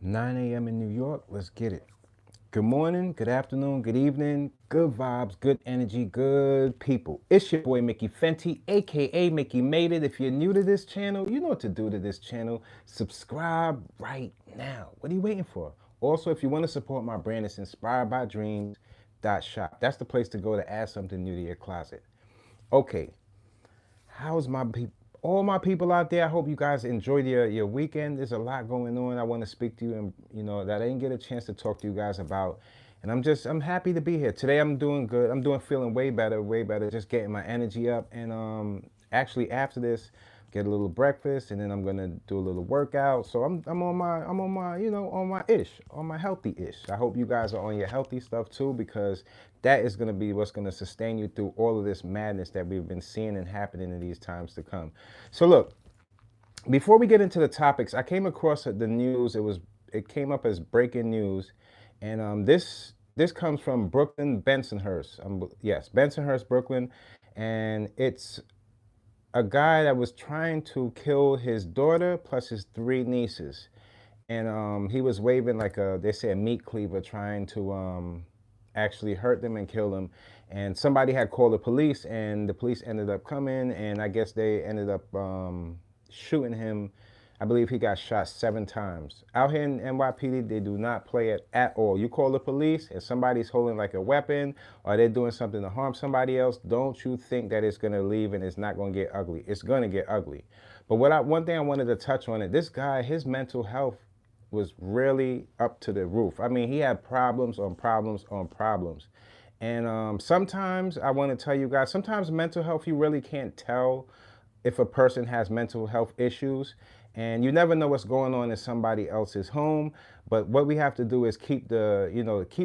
9 a.m. in New York. Let's get it. Good morning, good afternoon, good evening, good vibes, good energy, good people. It's your boy Mickey Fenty, aka Mickey Made It. If you're new to this channel, you know what to do to this channel. Subscribe right now. What are you waiting for? Also, if you want to support my brand, it's inspired by dreams.shop. That's the place to go to add something new to your closet. Okay, how's all my people out there? I hope you guys enjoyed your weekend. There's a lot going on. I want to speak to you, and that I didn't get a chance to talk to you guys about. And I'm happy to be here today. I'm doing good. Feeling way better, way better. Just getting my energy up. And actually after this, get a little breakfast, and then I'm gonna do a little workout. So I'm on my on my healthy ish. I hope you guys are on your healthy stuff too, because that is gonna be what's gonna sustain you through all of this madness that we've been seeing and happening in these times to come. So look, before we get into the topics, I came across the news. It came up as breaking news, and this comes from Brooklyn, Bensonhurst. Yes, Bensonhurst, Brooklyn, and it's a guy that was trying to kill his daughter plus his three nieces, and he was waving like they say a meat cleaver, trying to actually hurt them and kill them. And somebody had called the police, and the police ended up coming, and I guess they ended up shooting him. I believe he got shot 7 times. Out here in NYPD, they do not play it at all. You call the police and somebody's holding like a weapon, or they're doing something to harm somebody else, don't you think that it's gonna leave and it's not gonna get ugly. It's gonna get ugly. But one thing I wanted to touch on it, this guy, his mental health was really up to the roof. I mean, he had problems on problems on problems. And sometimes I want to tell you guys, sometimes mental health, you really can't tell if a person has mental health issues, and you never know what's going on in somebody else's home. But what we have to do is keep keep the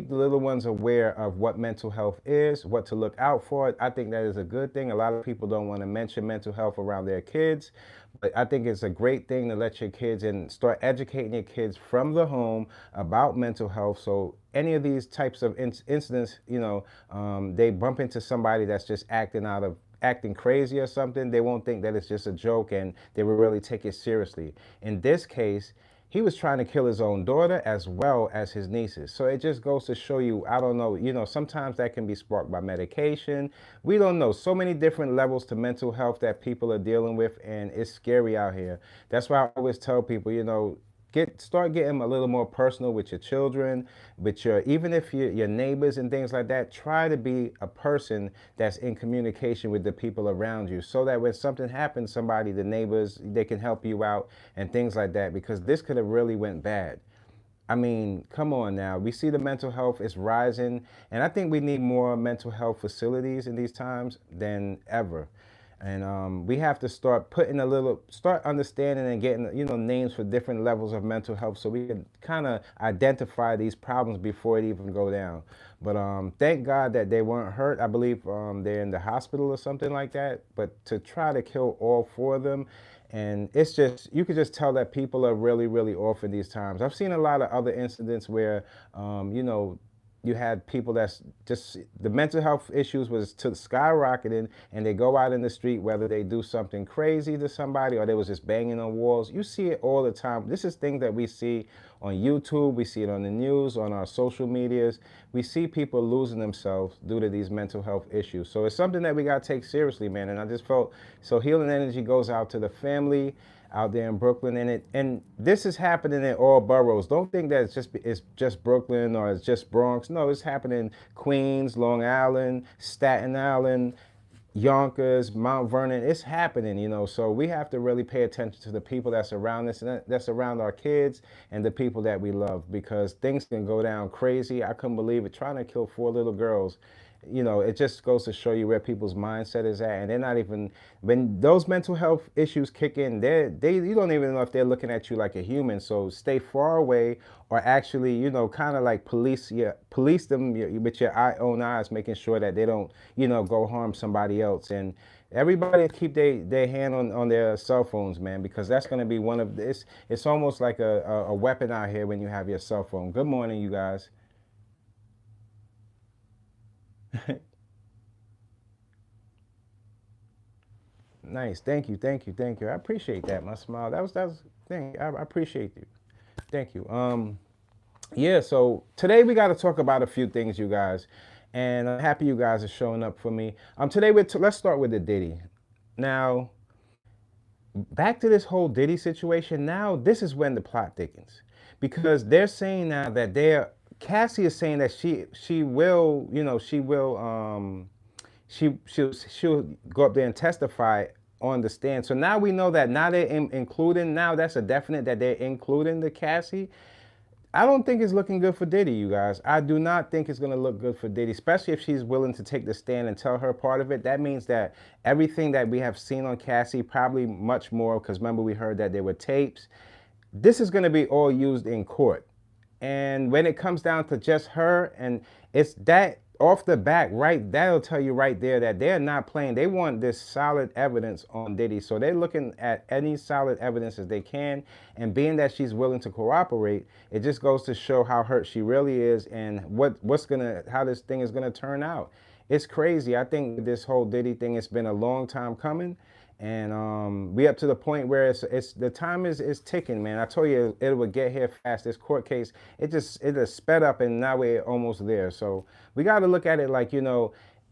little ones aware of what mental health is, what to look out for. I think that is a good thing. A lot of people don't want to mention mental health around their kids, but I think it's a great thing to let your kids and start educating your kids from the home about mental health. So any of these types of incidents, they bump into somebody that's just acting crazy or something, they won't think that it's just a joke, and they will really take it seriously. In this case, he was trying to kill his own daughter as well as his nieces. So it just goes to show you, I don't know, sometimes that can be sparked by medication. We don't know. So many different levels to mental health that people are dealing with, and it's scary out here. That's why I always tell people, start getting a little more personal with your children, with even if your neighbors and things like that. Try to be a person that's in communication with the people around you, so that when something happens, the neighbors, they can help you out and things like that, because this could have really went bad. I mean, come on now. We see the mental health is rising, and I think we need more mental health facilities in these times than ever. And we have to start understanding and getting, names for different levels of mental health, so we can kind of identify these problems before it even go down. But thank God that they weren't hurt. I believe they're in the hospital or something like that. But to try to kill all four of them, and it's just, you could just tell that people are really, really off in these times. I've seen a lot of other incidents where, you had people that's just, the mental health issues was to skyrocketing, and they go out in the street, whether they do something crazy to somebody or they was just banging on walls. You see it all the time. This is things that we see on YouTube, we see it on the news, on our social medias. We see people losing themselves due to these mental health issues. So it's something that we got to take seriously, man. And I just felt, so healing energy goes out to the family out there in Brooklyn, and this is happening in all boroughs. Don't think that it's just Brooklyn or it's just Bronx. No, it's happening in Queens, Long Island, Staten Island, Yonkers, Mount Vernon. It's happening, so we have to really pay attention to the people that's around us, and that's around our kids and the people that we love, because things can go down crazy. I couldn't believe it, trying to kill 4 little girls. It just goes to show you where people's mindset is at, and they're not even, when those mental health issues kick in, you don't even know if they're looking at you like a human. So stay far away, or actually, kind of like police them with your own eyes, making sure that they don't, go harm somebody else. And everybody keep their hand on their cell phones, man, because that's going to be one of this. It's almost like a weapon out here when you have your cell phone. Good morning, you guys. Nice. Thank you. Thank you. Thank you. I appreciate that. My smile. That was thing. I appreciate you. Thank you. Yeah, so today we got to talk about a few things, you guys, and I'm happy you guys are showing up for me. Today let's start with the Diddy. Now, back to this whole Diddy situation. Now, this is when the plot thickens, because they're saying now that Cassie is saying that she will, she'll go up there and testify on the stand. So now we know that now they're including, now that's a definite that they're including the Cassie. I don't think it's looking good for Diddy, you guys. I do not think it's going to look good for Diddy, especially if she's willing to take the stand and tell her part of it. That means that everything that we have seen on Cassie, probably much more, because remember we heard that there were tapes. This is going to be all used in court. And when it comes down to just her, and it's that off the back, right, that'll tell you right there that they're not playing. They want this solid evidence on Diddy. So they're looking at any solid evidence as they can. And being that she's willing to cooperate, it just goes to show how hurt she really is and how this thing is gonna turn out. It's crazy. I think this whole Diddy thing, it's been a long time coming. And we up to the point where it's the time is ticking, man. I told you it would get here fast. This court case, it just sped up, and now we're almost there. So we got to look at it like,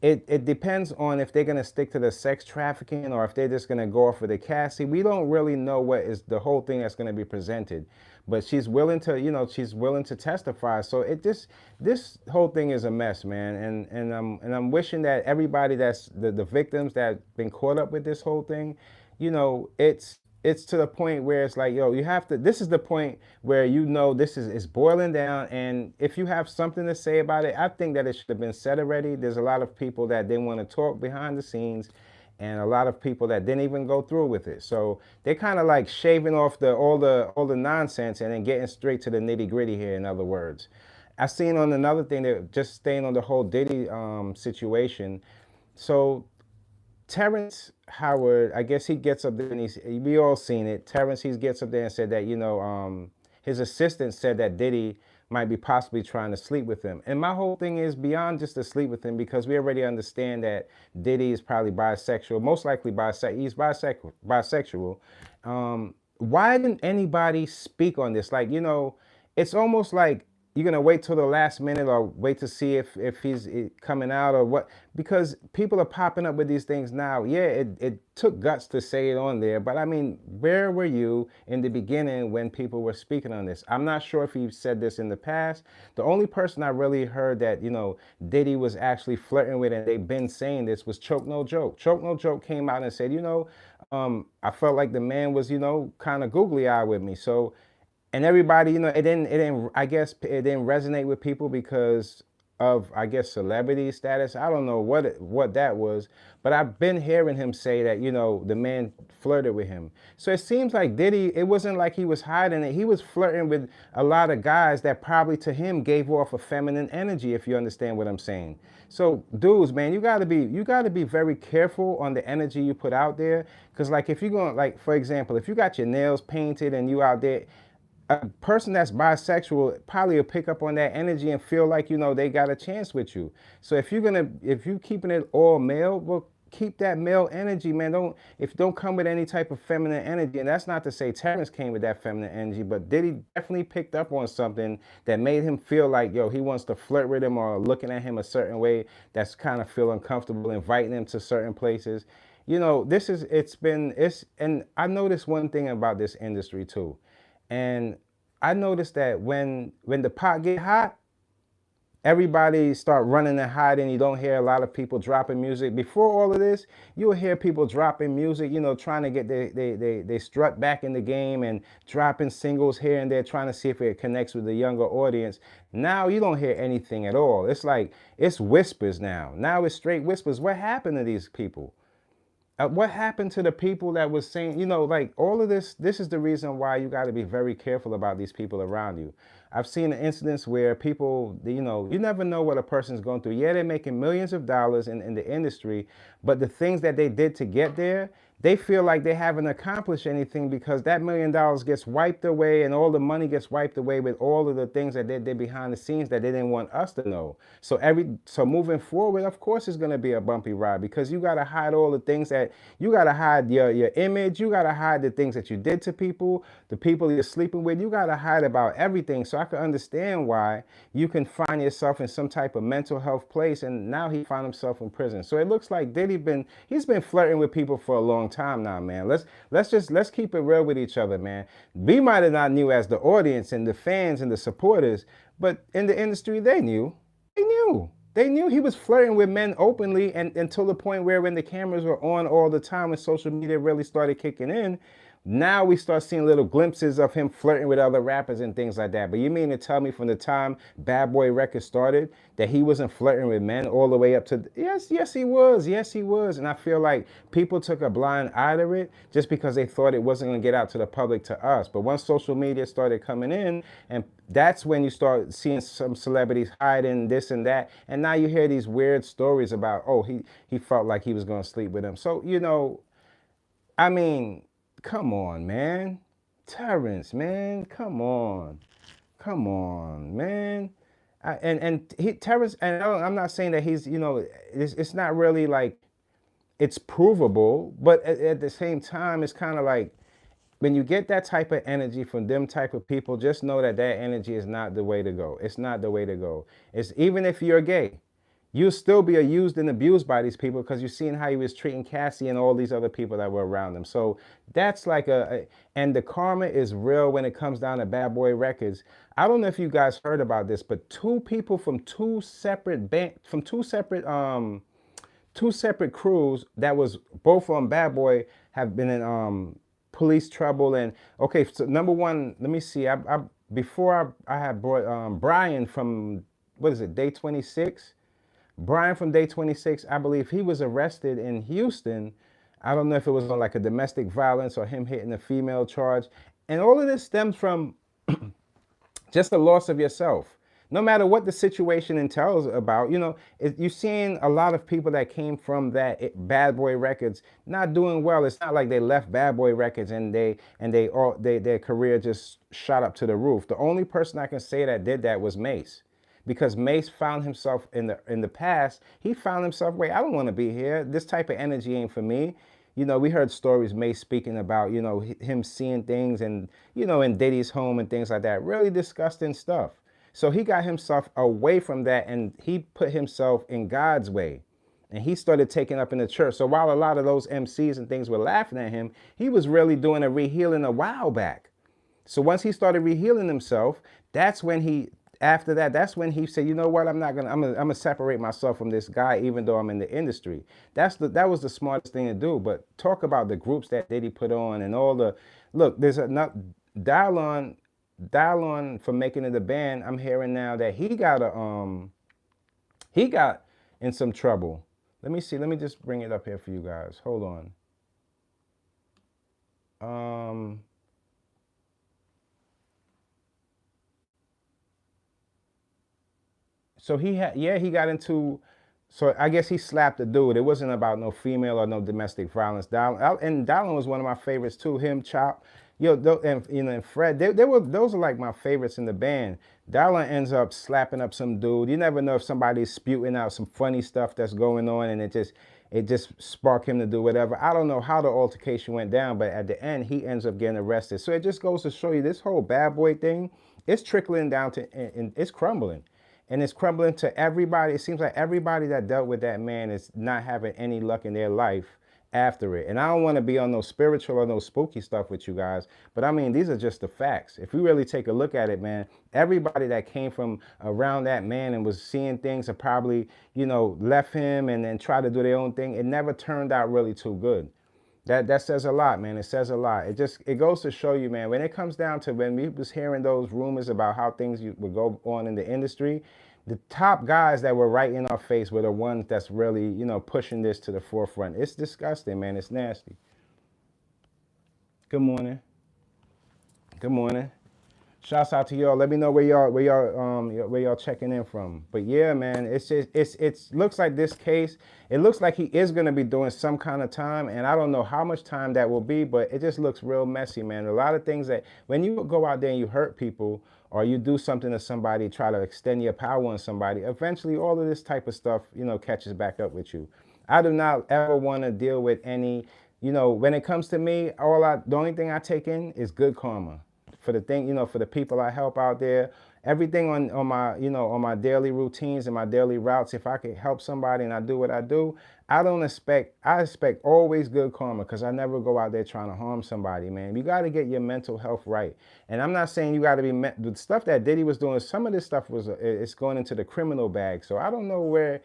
it depends on if they're gonna stick to the sex trafficking or if they're just gonna go off with the Cassie. We don't really know what is the whole thing that's gonna be presented. But she's willing to, she's willing to testify. So this whole thing is a mess, man. And I'm wishing that everybody that's the victims that been caught up with this whole thing, it's to the point where it's like, yo, you have to, this is the point where this is boiling down. And if you have something to say about it, I think that it should have been said already. There's a lot of people that they want to talk behind the scenes, and a lot of people that didn't even go through with it. So they're kind of like shaving off all the nonsense and then getting straight to the nitty gritty here, in other words. I seen on another thing, that just staying on the whole Diddy situation. So Terrence Howard, I guess he gets up there and we all seen it. Terrence, he gets up there and said that, his assistant said that Diddy might be possibly trying to sleep with him. And my whole thing is beyond just to sleep with him, because we already understand that Diddy is probably bisexual, most likely he's bisexual. Why didn't anybody speak on this? Like, it's almost like you're gonna wait till the last minute or wait to see if he's coming out or what, because people are popping up with these things now. Yeah, it took guts to say it on there, but I mean, where were you in the beginning when people were speaking on this? I'm not sure if he said this in the past. The only person I really heard that, Diddy was actually flirting with, and they've been saying this, was Choke No Joke. Choke No Joke came out and said, I felt like the man was, kind of googly eyed with me. So, and everybody, I guess it didn't resonate with people because of, I guess, celebrity status. I don't know what that was, but I've been hearing him say that, the man flirted with him. So it seems like Diddy, it wasn't like he was hiding it. He was flirting with a lot of guys that probably to him gave off a feminine energy, if you understand what I'm saying. So dudes, man, you gotta be very careful on the energy you put out there. Cause like if you're going, like, for example, if you got your nails painted and you out there, a person that's bisexual probably will pick up on that energy and feel like, they got a chance with you. So if you keeping it all male, well, keep that male energy, man. Don't come with any type of feminine energy. And that's not to say Terrence came with that feminine energy, but Diddy definitely picked up on something that made him feel like, yo, he wants to flirt with him or looking at him a certain way that's kind of feel uncomfortable, inviting him to certain places. And I noticed one thing about this industry too. And I noticed that when the pot get hot, everybody start running and hiding. You don't hear a lot of people dropping music. Before all of this, you'll hear people dropping music, trying to get they strut back in the game and dropping singles here and there, trying to see if it connects with the younger audience. Now you don't hear anything at all. It's like, it's whispers now. Now it's straight whispers. What happened to these people? What happened to the people that was saying, like all of this is the reason why you got to be very careful about these people around you. I've seen incidents where people, you never know what a person's going through. Yeah, they're making millions of dollars in the industry, but the things that they did to get there, they feel like they haven't accomplished anything because that $1 million gets wiped away and all the money gets wiped away with all of the things that they did behind the scenes that they didn't want us to know. So moving forward, of course it's gonna be a bumpy ride because you gotta hide all the things that you gotta hide your image, you gotta hide the things that you did to people, the people you're sleeping with, you gotta hide about everything. So I can understand why you can find yourself in some type of mental health place, and now he found himself in prison. So it looks like he's been flirting with people for a long time now, man. Let's keep it real with each other, man. We might have not knew as the audience and the fans and the supporters, but in the industry they knew. They knew he was flirting with men openly, and until the point where when the cameras were on all the time, when social media really started kicking in, now we start seeing little glimpses of him flirting with other rappers and things like that. But you mean to tell me from the time Bad Boy Records started that he wasn't flirting with men all the way up to... Yes, he was. Yes, he was. And I feel like people took a blind eye to it just because they thought it wasn't going to get out to the public, to us. But once social media started coming in, and that's when you start seeing some celebrities hiding this and that. And now you hear these weird stories about, oh, he felt like he was going to sleep with him. So, I mean... Come on, man. Terrence, man. Come on, man. Terrence, and I'm not saying that he's, it's not really like it's provable, but at the same time, it's kind of like when you get that type of energy from them type of people, just know that energy is not the way to go. It's not the way to go. It's even if you're gay. You'll still be used and abused by these people because you're seeing how he was treating Cassie and all these other people that were around him. So that's like and the karma is real when it comes down to Bad Boy Records. I don't know if you guys heard about this, but two people from two separate crews that was both on Bad Boy have been in police trouble. And okay, so number one, let me see. Before I had brought Brian from, what is it, Day 26? Brian from Day 26, I believe he was arrested in Houston. I don't know if it was on like a domestic violence or him hitting a female charge. And all of this stems from just the loss of yourself. No matter what the situation entails about, you're seeing a lot of people that came from that Bad Boy Records not doing well. It's not like they left Bad Boy Records and their career just shot up to the roof. The only person I can say that did that was Mace. Because Mace found himself in the past, he found himself, wait, I don't want to be here. This type of energy ain't for me. We heard stories Mace speaking about, him seeing things and, in Diddy's home and things like that. Really disgusting stuff. So he got himself away from that and he put himself in God's way. And he started taking up in the church. So while a lot of those MCs and things were laughing at him, he was really doing a rehealing a while back. So once he started rehealing himself, that's when he said, you know what, I'm gonna separate myself from this guy, even though I'm in the industry. That was the smartest thing to do. But talk about the groups that Diddy put on and all the, look, there's enough, dial on for making it a band. I'm hearing now that he got in some trouble. Let me see, let me just bring it up here for you guys. Hold on. So he got into, so I guess he slapped a dude. It wasn't about no female or no domestic violence. And Dallin was one of my favorites too. Him, Chop, and Fred. Those are like my favorites in the band. Dallin ends up slapping up some dude. You never know if somebody's spewing out some funny stuff that's going on, and it just sparked him to do whatever. I don't know how the altercation went down, but at the end he ends up getting arrested. So it just goes to show you this whole Bad Boy thing, it's trickling down to, and it's crumbling. And it's crumbling to everybody. It seems like everybody that dealt with that man is not having any luck in their life after it. And I don't want to be on no spiritual or no spooky stuff with you guys, but I mean, these are just the facts. If we really take a look at it, man, everybody that came from around that man and was seeing things and probably, left him and then tried to do their own thing, it never turned out really too good. That says a lot, man. It says a lot. It goes to show you, man, when it comes down to when we was hearing those rumors about how things would go on in the industry, the top guys that were right in our face were the ones that's really, pushing this to the forefront. It's disgusting, man. It's nasty. Good morning. Good morning. Shouts out to y'all. Let me know where y'all checking in from. But yeah, man, it's looks like this case. It looks like he is gonna be doing some kind of time, and I don't know how much time that will be, but it just looks real messy, man. A lot of things that when you go out there and you hurt people, or you do something to somebody, try to extend your power on somebody, eventually all of this type of stuff, catches back up with you. I do not ever want to deal with any, when it comes to me, the only thing I take in is good karma for the thing, for the people I help out there. Everything on my, on my daily routines and my daily routes, if I could help somebody and I do what I do, I expect always good karma, because I never go out there trying to harm somebody, man. You got to get your mental health right. And I'm not saying you got to be, the stuff that Diddy was doing, some of this stuff it's going into the criminal bag. So I don't know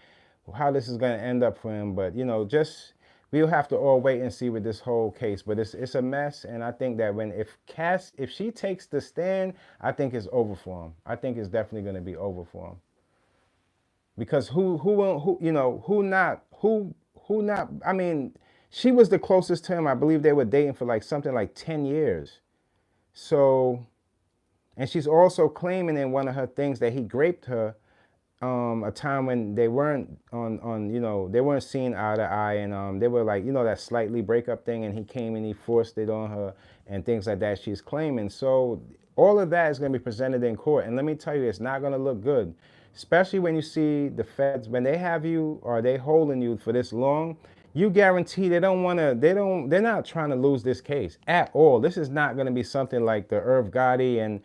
how this is going to end up for him, but just, we'll have to all wait and see with this whole case. But it's a mess, and I think that if she takes the stand, I think it's over for him. I think it's definitely going to be over for him. Because who not? I mean, she was the closest to him. I believe they were dating for like something like 10 years. So, and she's also claiming in one of her things that he raped her. A time when they weren't they weren't seeing eye to eye, and they were like, that slightly breakup thing, and he came and he forced it on her and things like that she's claiming. So all of that is going to be presented in court, and let me tell you, it's not going to look good, especially when you see the feds, when they have you or they holding you for this long. You guarantee they're not trying to lose this case at all. This is not going to be something like the Irv Gotti and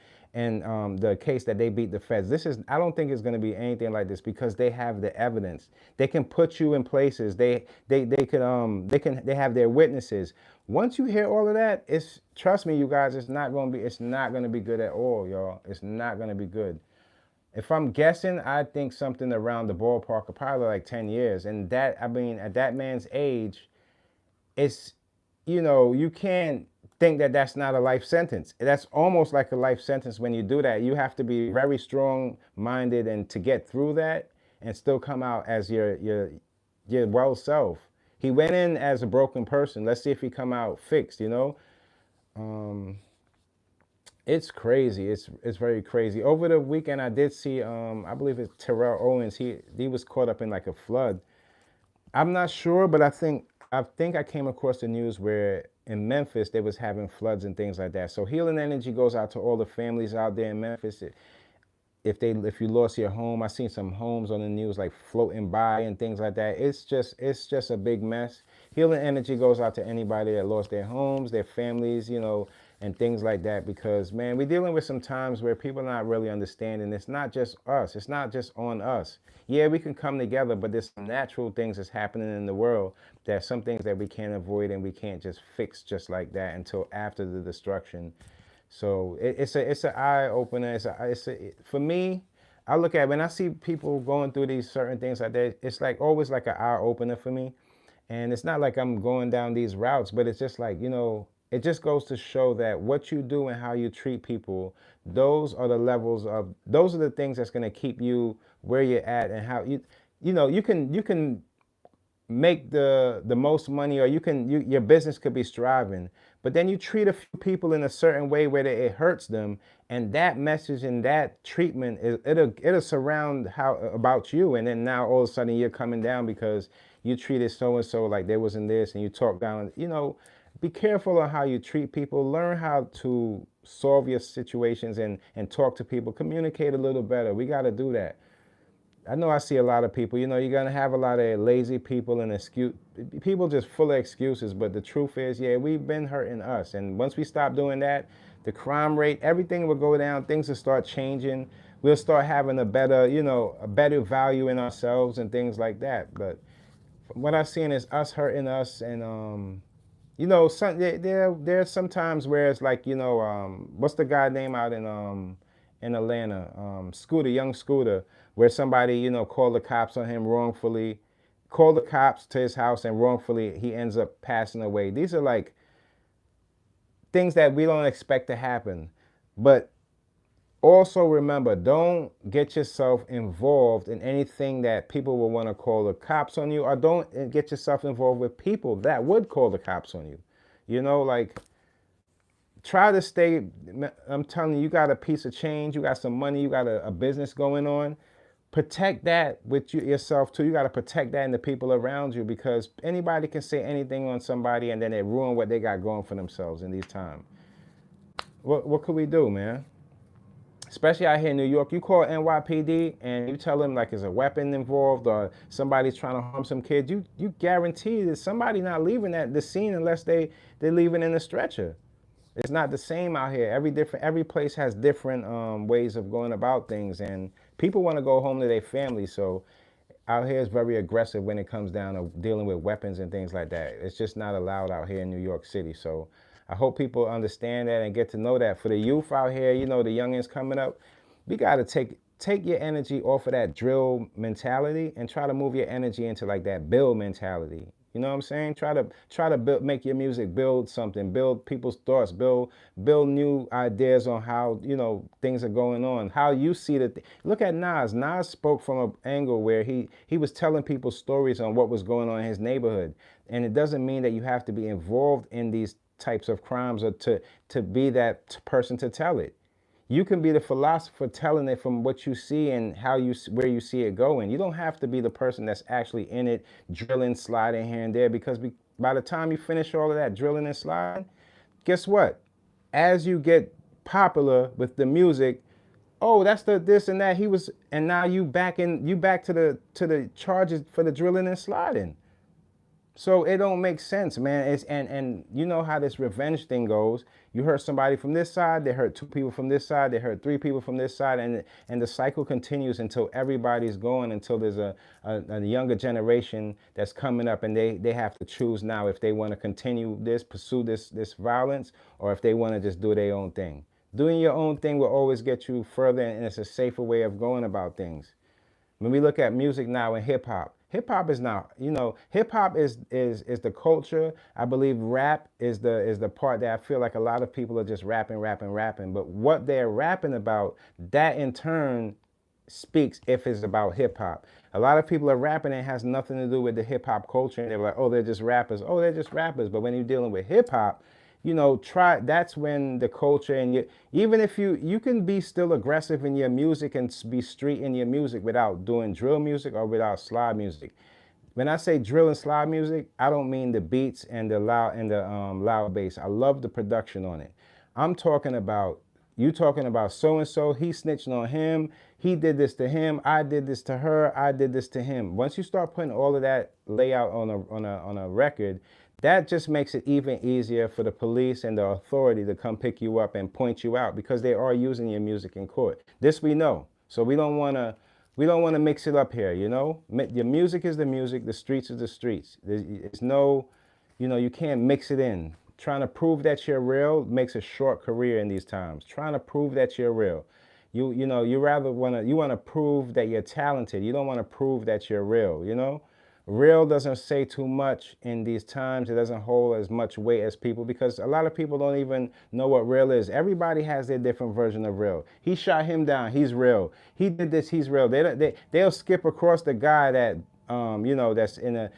the case that they beat the feds. I don't think it's going to be anything like this, because they have the evidence. They can put you in places. They have their witnesses. Once you hear all of that, trust me, you guys, it's not going to be good at all, y'all. It's not going to be good. If I'm guessing, I think something around the ballpark of probably like 10 years. And at that man's age, it's, you can't think that that's not a life sentence. That's almost like a life sentence when you do that. You have to be very strong-minded and to get through that and still come out as your well self. He went in as a broken person. Let's see if he come out fixed, It's crazy. It's very crazy. Over the weekend, I did see, I believe it's Terrell Owens. He was caught up in like a flood. I'm not sure, but I think I came across the news where in Memphis they was having floods and things like that. So healing energy goes out to all the families out there in Memphis. If you lost your home, I seen some homes on the news like floating by and things like that. It's just a big mess. Healing energy goes out to anybody that lost their homes, their families, and things like that, because man, we're dealing with some times where people are not really understanding. It's not just us. It's not just on us. Yeah, we can come together, but there's some natural things that's happening in the world. There's some things that we can't avoid and we can't just fix just like that until after the destruction. So it's an eye opener. For me, I look at when I see people going through these certain things like that, it's like always like an eye opener for me. And it's not like I'm going down these routes, but it's just like, it just goes to show that what you do and how you treat people, those are the things that's going to keep you where you're at, and how you can make the most money, or your business could be striving, but then you treat a few people in a certain way where it hurts them, and that message and that treatment it'll surround about you, and then now all of a sudden you're coming down because you treated so and so like they wasn't this, and you talk down. Be careful on how you treat people. Learn how to solve your situations and talk to people. Communicate a little better. We got to do that. I know I see a lot of people, you're going to have a lot of lazy people and people just full of excuses. But the truth is, yeah, we've been hurting us. And once we stop doing that, the crime rate, everything will go down. Things will start changing. We'll start having a better value in ourselves and things like that. But what I'm seeing is us hurting us. And, there's some times where it's like, what's the guy name out in Atlanta, young Scooter, where somebody, called the cops on him wrongfully, called the cops to his house, and wrongfully he ends up passing away. These are like things that we don't expect to happen. But also remember, don't get yourself involved in anything that people will want to call the cops on you, or don't get yourself involved with people that would call the cops on you. Like, try to stay, I'm telling you, you got a piece of change, you got some money, you got a business going on. Protect that with yourself too. You got to protect that in the people around you, because anybody can say anything on somebody and then it ruin what they got going for themselves in these times. What could we do, man? Especially out here in New York, you call NYPD and you tell them like there's a weapon involved or somebody's trying to harm some kids, you guarantee that somebody not leaving the scene unless they're leaving in a stretcher. It's not the same out here. Every place has different ways of going about things, and people want to go home to their family. So out here is very aggressive when it comes down to dealing with weapons and things like that. It's just not allowed out here in New York City. So I hope people understand that and get to know that. For the youth out here, you know, the youngins coming up, we got to take your energy off of that drill mentality and try to move your energy into like that build mentality. You know what I'm saying? Try to build, make your music build something, build people's thoughts, build new ideas on how, you know, things are going on, how you see that. Look at Nas. Nas spoke from an angle where he was telling people stories on what was going on in his neighborhood, and it doesn't mean that you have to be involved in these types of crimes or to be that person to tell it. You can be the philosopher telling it from what you see and where you see it going. You don't have to be the person that's actually in it, drilling, sliding here and there, because by the time you finish all of that drilling and sliding, guess what? As you get popular with the music, oh, that's the this and that and now you back to the charges for the drilling and sliding. So it don't make sense, man. And you know how this revenge thing goes. You hurt somebody from this side, they hurt two people from this side, they hurt three people from this side, and the cycle continues until everybody's going, until there's a younger generation that's coming up, and they have to choose now if they want to continue pursue this violence, or if they want to just do their own thing. Doing your own thing will always get you further, and it's a safer way of going about things. When we look at music now in hip hop is not, you know, hip hop is the culture. I believe rap is the part that I feel like a lot of people are just rapping. But what they're rapping about, that in turn speaks if it's about hip hop. A lot of people are rapping and it has nothing to do with the hip hop culture, and they're like, oh, they're just rappers. Oh, they're just rappers. But when you're dealing with hip hop, you know, that's when the culture, and even if you can be still aggressive in your music and be street in your music without doing drill music or without slide music. When I say drill and slide music, I don't mean the beats and the loud bass. I love the production on it. I'm talking about, you talking about so and so, he snitching on him, he did this to him, I did this to her, I did this to him. Once you start putting all of that layout on a record, that just makes it even easier for the police and the authority to come pick you up and point you out, because they are using your music in court. This we know. So we don't want to mix it up here, you know? Your music is the music, the streets is the streets. It's no, you know, you can't mix it in. Trying to prove that you're real makes a short career in these times. Trying to prove that you're real. You know, you want to prove that you're talented. You don't want to prove that you're real, you know? Real doesn't say too much in these times. It doesn't hold as much weight as people, because a lot of people don't even know what real is. Everybody has their different version of real. He shot him down, he's real. He did this, he's real. They'll skip across the guy that you know, that's in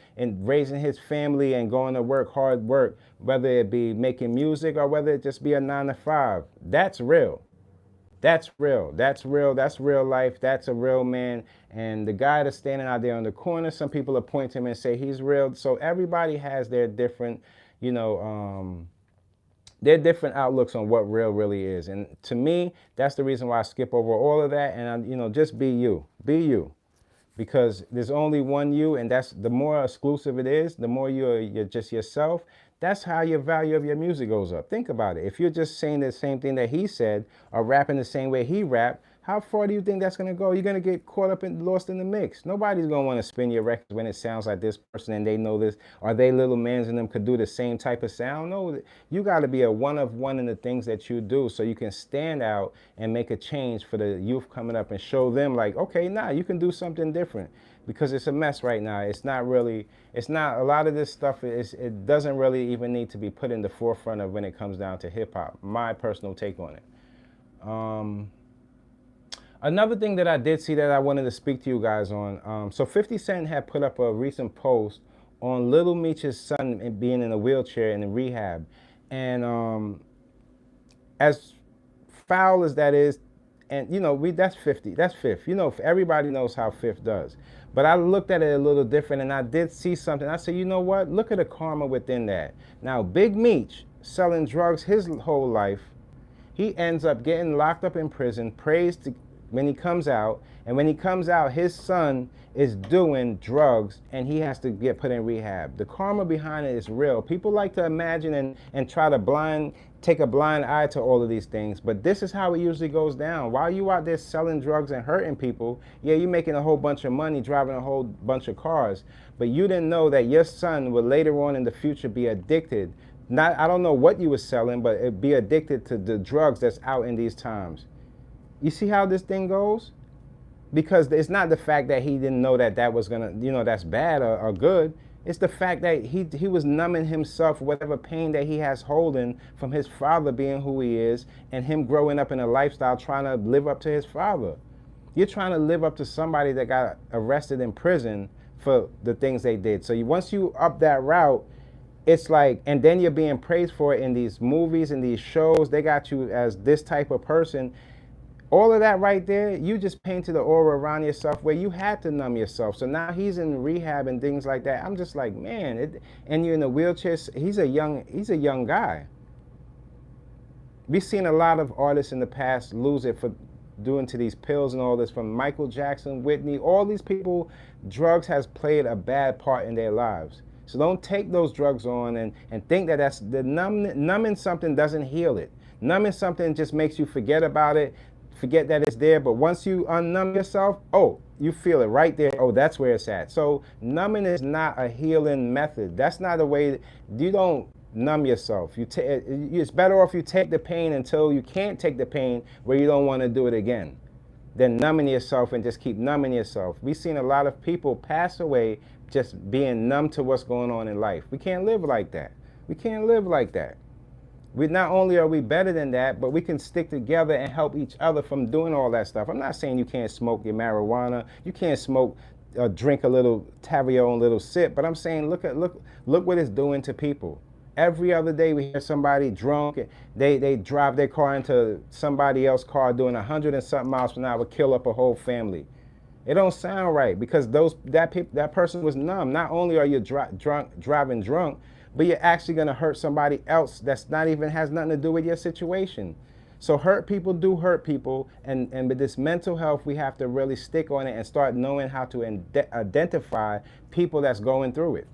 raising his family and going to work, hard work, whether it be making music or whether it just be a 9-to-5. That's real. That's real. That's real. That's real life. That's a real man. And the guy that's standing out there on the corner, some people appoint him and say he's real. So everybody has their different, you know, their different outlooks on what real really is. And to me, that's the reason why I skip over all of that. And, you know, just be you. Be you. Because there's only one you, and that's the more exclusive it is, the more you're just yourself. That's how your value of your music goes up. Think about it. If you're just saying the same thing that he said or rapping the same way he rapped, how far do you think that's going to go? You're going to get caught up and lost in the mix. Nobody's going to want to spin your records when it sounds like this person and they know this, or they little mans in them could do the same type of sound. No, you got to be a one of one in the things that you do, so you can stand out and make a change for the youth coming up and show them like, okay, nah, you can do something different. Because it's a mess right now. It's not a lot of this stuff, it doesn't really even need to be put in the forefront of when it comes down to hip hop. My personal take on it. Another thing that I did see that I wanted to speak to you guys on. So 50 Cent had put up a recent post on Lil Meech's son being in a wheelchair and in rehab. And as foul as that is, and you know, that's 50, that's fifth. You know, everybody knows how fifth does. But I looked at it a little different, and I did see something. I said, you know what? Look at the karma within that. Now, Big Meech selling drugs his whole life, he ends up getting locked up in prison, prays to when he comes out, and when he comes out, his son is doing drugs and he has to get put in rehab. The karma behind it is real. People like to imagine and try to take a blind eye to all of these things, but this is how it usually goes down. While you out there selling drugs and hurting people, yeah, you're making a whole bunch of money, driving a whole bunch of cars, but you didn't know that your son will later on in the future be addicted. I don't know what you were selling, but it'd be addicted to the drugs that's out in these times. You see how this thing goes? Because it's not the fact that he didn't know that that was gonna, you know, that's bad or good. It's the fact that he was numbing himself, whatever pain that he has holding from his father being who he is and him growing up in a lifestyle trying to live up to his father. You're trying to live up to somebody that got arrested in prison for the things they did. So once you up that route, it's like, and then you're being praised for it in these movies and these shows. They got you as this type of person. All of that right there, you just painted the aura around yourself where you had to numb yourself. So now he's in rehab and things like that. I'm just like, man, and you're in a wheelchair. He's a young guy. We've seen a lot of artists in the past lose it for doing to these pills and all this, from Michael Jackson, Whitney, all these people. Drugs has played a bad part in their lives. So don't take those drugs on and think that that's the numbing something doesn't heal it. Numbing something just makes you forget about it, forget that it's there. But once you unnumb yourself, oh, you feel it right there. Oh, that's where it's at. So numbing is not a healing method. That's not a way. You don't numb yourself. It's better off you take the pain until you can't take the pain where you don't want to do it again, than numbing yourself and just keep numbing yourself. We've seen a lot of people pass away just being numb to what's going on in life. We can't live like that. We can't live like that. Not only are we better than that, but we can stick together and help each other from doing all that stuff. I'm not saying you can't smoke your marijuana, you can't smoke, drink a little, have your own little sip, but I'm saying look what it's doing to people. Every other day we hear somebody drunk, they drive their car into somebody else's car doing 100 and something miles per hour, kill up a whole family. It don't sound right, because that person was numb. Not only are you driving drunk, but you're actually gonna hurt somebody else that's not even has nothing to do with your situation. So hurt people do hurt people, and with this mental health, we have to really stick on it and start knowing how to identify people that's going through it.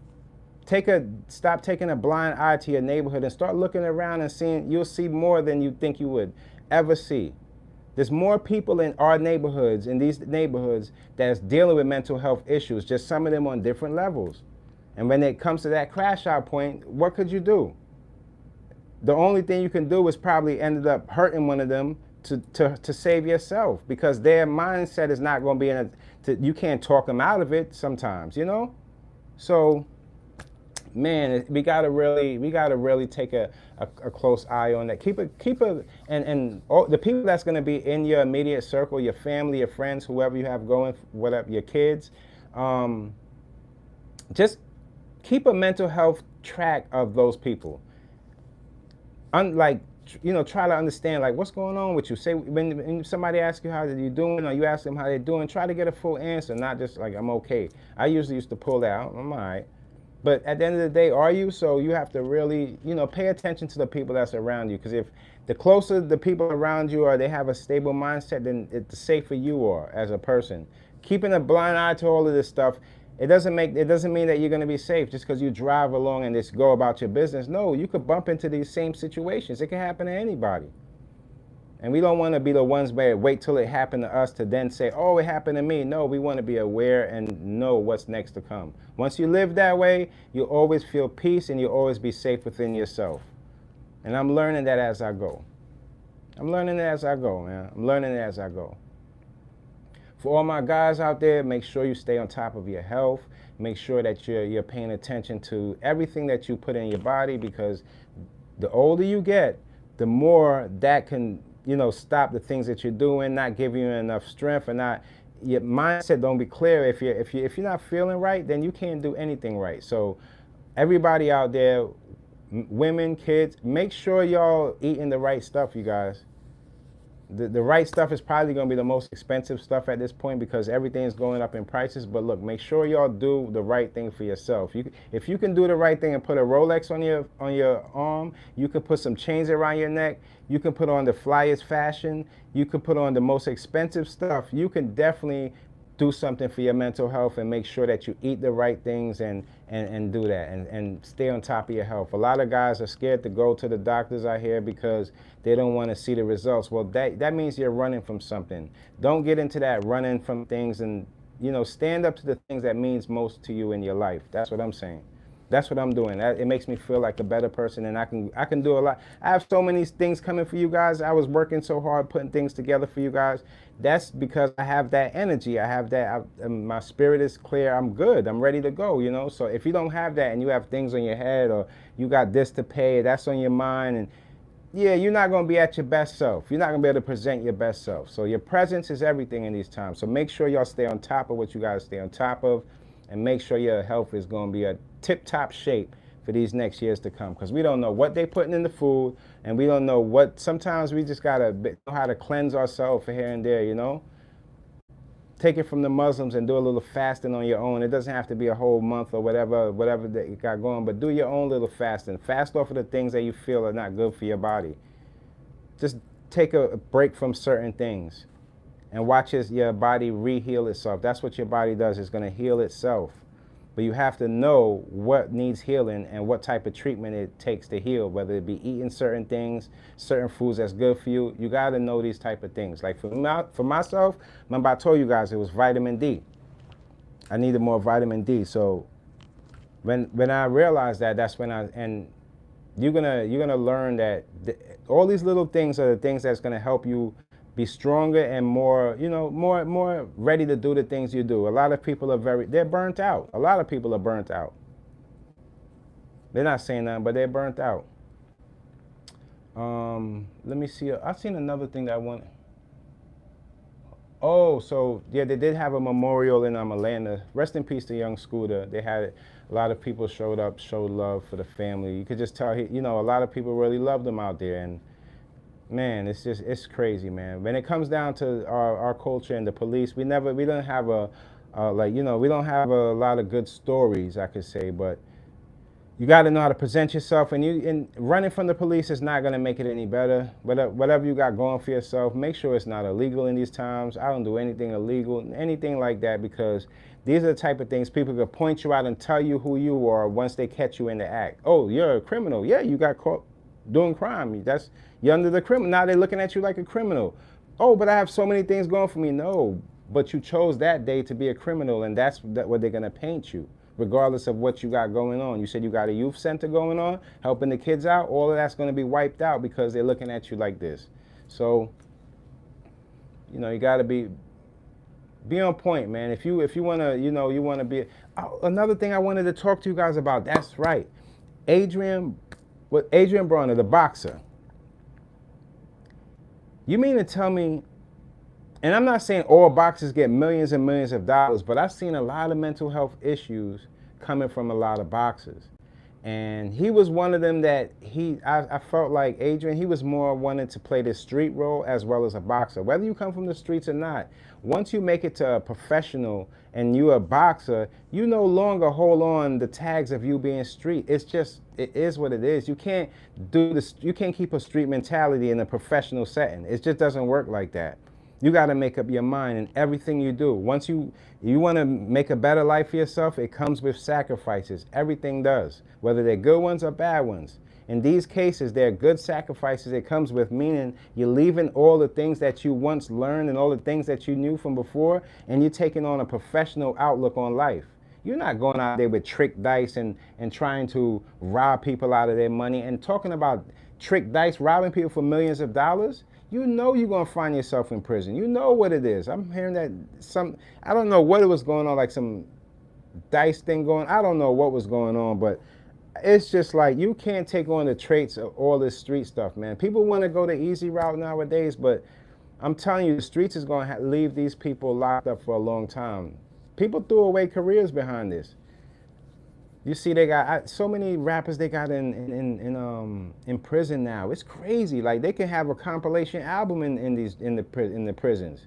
Stop taking a blind eye to your neighborhood and start looking around and seeing. You'll see more than you think you would ever see. There's more people in our neighborhoods, in these neighborhoods, that's dealing with mental health issues, just some of them on different levels. And when it comes to that crash out point, what could you do? The only thing you can do is probably ended up hurting one of them to save yourself, because their mindset is not going to be you can't talk them out of it sometimes, you know? So, man, we gotta really take a close eye on that. And all, the people that's gonna be in your immediate circle, your family, your friends, whoever you have going, whatever, your kids, just keep a mental health track of those people. Try to understand, like, what's going on with you. Say, when somebody asks you how you doing, or you ask them how they're doing, try to get a full answer, not just like, I'm okay. I usually used to pull that out, I'm all right. But at the end of the day, are you? So you have to really, pay attention to the people that's around you. Because if the closer the people around you are, they have a stable mindset, then the safer you are as a person. Keeping a blind eye to all of this stuff, it doesn't mean that you're going to be safe just because you drive along and just go about your business. No, you could bump into these same situations. It can happen to anybody. And we don't want to be the ones where wait till it happened to us to then say, oh, it happened to me. No, we want to be aware and know what's next to come. Once you live that way, you'll always feel peace and you'll always be safe within yourself. And I'm learning that as I go. I'm learning it as I go, man. I'm learning it as I go. For all my guys out there, make sure you stay on top of your health. Make sure that you're paying attention to everything that you put in your body, because the older you get, the more that can, stop the things that you're doing, not giving you enough strength, or not, your mindset don't be clear. If you're not feeling right, then you can't do anything right. So everybody out there, women, kids, make sure y'all eating the right stuff, you guys. The right stuff is probably going to be the most expensive stuff at this point because everything's going up in prices. But look, make sure y'all do the right thing for yourself. If you can do the right thing and put a Rolex on your arm, you can put some chains around your neck, you can put on the flyest fashion, you can put on the most expensive stuff. You can definitely do something for your mental health and make sure that you eat the right things and do that and stay on top of your health. A lot of guys are scared to go to the doctors out here because they don't want to see the results. Well, that means you're running from something. Don't get into that running from things, and stand up to the things that means most to you in your life. That's what I'm saying. That's what I'm doing. It makes me feel like a better person, and I can do a lot. I have so many things coming for you guys. I was working so hard putting things together for you guys. That's because I have that energy. I have that. My spirit is clear. I'm good. I'm ready to go. So if you don't have that and you have things on your head or you got this to pay, that's on your mind, and yeah, you're not going to be at your best self. You're not going to be able to present your best self. So your presence is everything in these times. So make sure y'all stay on top of what you got to stay on top of, and make sure your health is going to be a tip-top shape for these next years to come, because we don't know what they're putting in the food, and we don't know what. Sometimes we just got to know how to cleanse ourselves for here and there. Take it from the Muslims and do a little fasting on your own. It doesn't have to be a whole month or whatever that you got going, but do your own little fasting. Fast off of the things that you feel are not good for your body. Just take a break from certain things and watch your body re-heal itself. That's what your body does. It's going to heal itself. But you have to know what needs healing and what type of treatment it takes to heal, whether it be eating certain things, certain foods that's good for you. You got to know these type of things. Like for myself, remember I told you guys it was vitamin D. I needed more vitamin D. So when I realized that, that's when you're gonna learn that all these little things are the things that's gonna help you be stronger and more ready to do the things you do. A lot of people they're burnt out. A lot of people are burnt out. They're not saying that, but they're burnt out. Let me see. I've seen another thing that I want. Oh, so yeah, they did have a memorial in Atlanta. Rest in peace to young Scooter. They had a lot of people showed love for the family. You could just tell, a lot of people really loved him out there. And man, it's crazy, man. When it comes down to our culture and the police, we don't have we don't have a lot of good stories, I could say, but you got to know how to present yourself, and running from the police is not going to make it any better. Whatever you got going for yourself, make sure it's not illegal in these times. I don't do anything illegal, anything like that, because these are the type of things people could point you out and tell you who you are once they catch you in the act. Oh, you're a criminal. Yeah, you got caught doing crime. You're under the criminal. Now they're looking at you like a criminal. Oh, but I have so many things going for me. No, but you chose that day to be a criminal, and that's what they're going to paint you, regardless of what you got going on. You said you got a youth center going on, helping the kids out. All of that's going to be wiped out because they're looking at you like this. So, you got to be on point, man. If you want to, you want to be. Oh, another thing I wanted to talk to you guys about. That's right, Adrien Broner, the boxer. You mean to tell me? And I'm not saying all boxers get millions and millions of dollars, but I've seen a lot of mental health issues coming from a lot of boxers. And he was one of them that I felt like Adrien, he was more wanting to play the street role as well as a boxer. Whether you come from the streets or not, once you make it to a professional and you're a boxer, you no longer hold on the tags of you being street. It is what it is. You can't keep a street mentality in a professional setting. It just doesn't work like that. You got to make up your mind in everything you do. Once you want to make a better life for yourself, it comes with sacrifices. Everything does, whether they're good ones or bad ones. In these cases, they're good sacrifices it comes with, meaning you're leaving all the things that you once learned and all the things that you knew from before, and you're taking on a professional outlook on life. You're not going out there with trick dice and trying to rob people out of their money. And talking about trick dice, robbing people for millions of dollars, you're going to find yourself in prison. You know what it is. I'm hearing that I don't know what it was going on, like some dice thing going. I don't know what was going on, but it's just like you can't take on the traits of all this street stuff, man. People want to go the easy route nowadays, but I'm telling you, the streets is going to leave these people locked up for a long time. People threw away careers behind this. You see, they got so many rappers they got in prison now. It's crazy. Like they can have a compilation album in the prisons,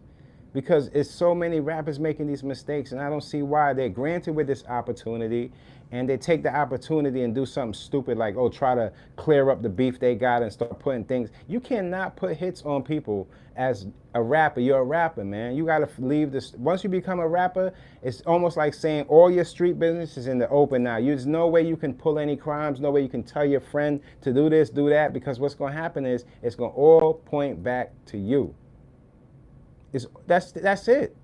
because it's so many rappers making these mistakes, and I don't see why. They're granted with this opportunity, and they take the opportunity and do something stupid like, oh, try to clear up the beef they got and start putting things. You cannot put hits on people as a rapper. You're a rapper, man. You gotta leave this. Once you become a rapper, it's almost like saying all your street business is in the open now. There's no way you can pull any crimes, no way you can tell your friend to do this, do that, because what's gonna happen is it's gonna all point back to you. That's it.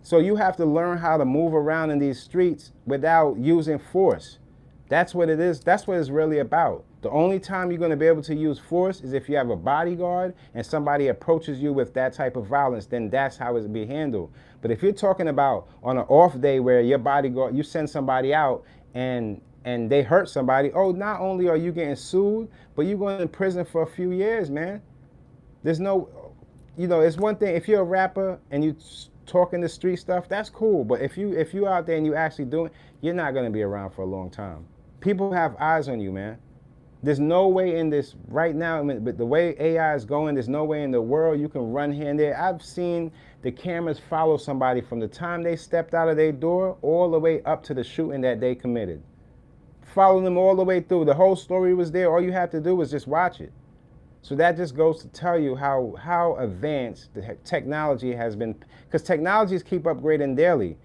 So you have to learn how to move around in these streets without using force. That's what it is. That's what it's really about. The only time you're going to be able to use force is if you have a bodyguard and somebody approaches you with that type of violence, then that's how it's be handled. But if you're talking about on an off day where your bodyguard, you send somebody out and they hurt somebody, oh, not only are you getting sued, but you're going to prison for a few years, man. There's no, it's one thing if you're a rapper and you talking the street stuff, that's cool. But if you out there and you actually doing, you're not gonna be around for a long time. People have eyes on you, man. There's no way in this right now, but the way AI is going, there's no way in the world you can run here and there. I've seen the cameras follow somebody from the time they stepped out of their door all the way up to the shooting that they committed. Follow them all the way through. The whole story was there. All you have to do was just watch it. So that just goes to tell you how advanced the technology has been, because technologies keep upgrading daily.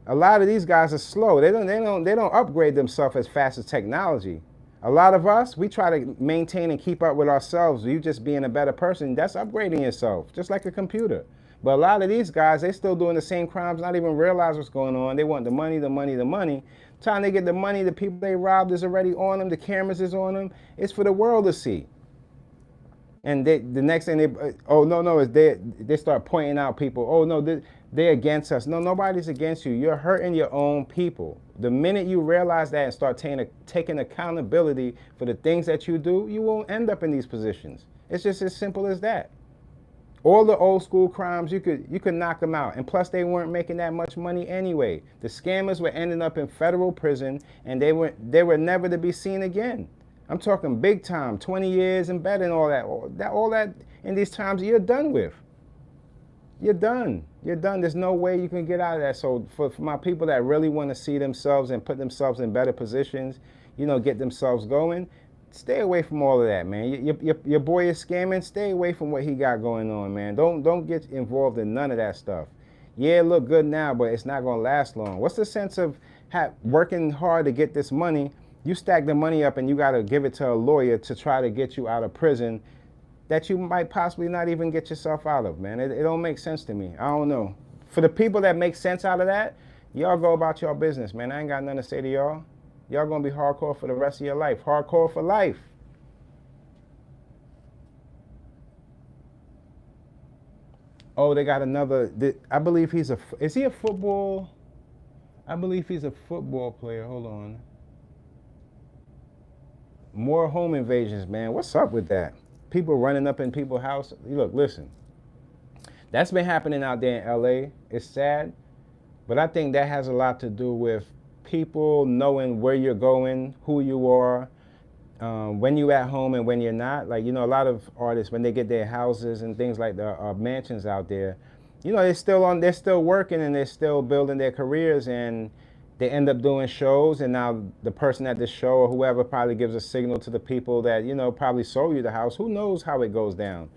A lot of these guys are slow. They don't upgrade themselves as fast as technology. A lot of us, we try to maintain and keep up with ourselves. You just being a better person, that's upgrading yourself, just like a computer. But a lot of these guys, they still doing the same crimes, not even realize what's going on. They want the money, the money, the money. Time they get the money, the people they robbed is already on them, the cameras is on them. It's for the world to see. And the next thing is they start pointing out people. Oh no, they're against us. No, nobody's against you. You're hurting your own people. The minute you realize that and start taking accountability for the things that you do, you won't end up in these positions. It's just as simple as that. All the old school crimes, you could knock them out. And plus they weren't making that much money anyway. The scammers were ending up in federal prison, and they were never to be seen again. I'm talking big time, 20 years and better and all that in these times you're done with. You're done. You're done. There's no way you can get out of that. So for my people that really want to see themselves and put themselves in better positions, get themselves going, stay away from all of that, man. Your boy is scamming, stay away from what he got going on, man. Don't get involved in none of that stuff. Yeah, it look good now, but it's not going to last long. What's the sense of working hard to get this money? You stack the money up and you got to give it to a lawyer to try to get you out of prison that you might possibly not even get yourself out of, man. It don't make sense to me. I don't know. For the people that make sense out of that, y'all go about your business, man. I ain't got nothing to say to y'all. Y'all gonna be hardcore for the rest of your life. Hardcore for life. Oh, they got another, I believe is he a football? I believe he's a football player. Hold on. More home invasions, man. What's up with that? People running up in people's house. Look, listen. That's been happening out there in LA. It's sad, but I think that has a lot to do with people knowing where you're going, who you are, when you're at home and when you're not. Like, a lot of artists, when they get their houses and things like the mansions out there, they're still working and they're still building their careers, and they end up doing shows, and now the person at the show or whoever probably gives a signal to the people that, probably sold you the house. Who knows how it goes down?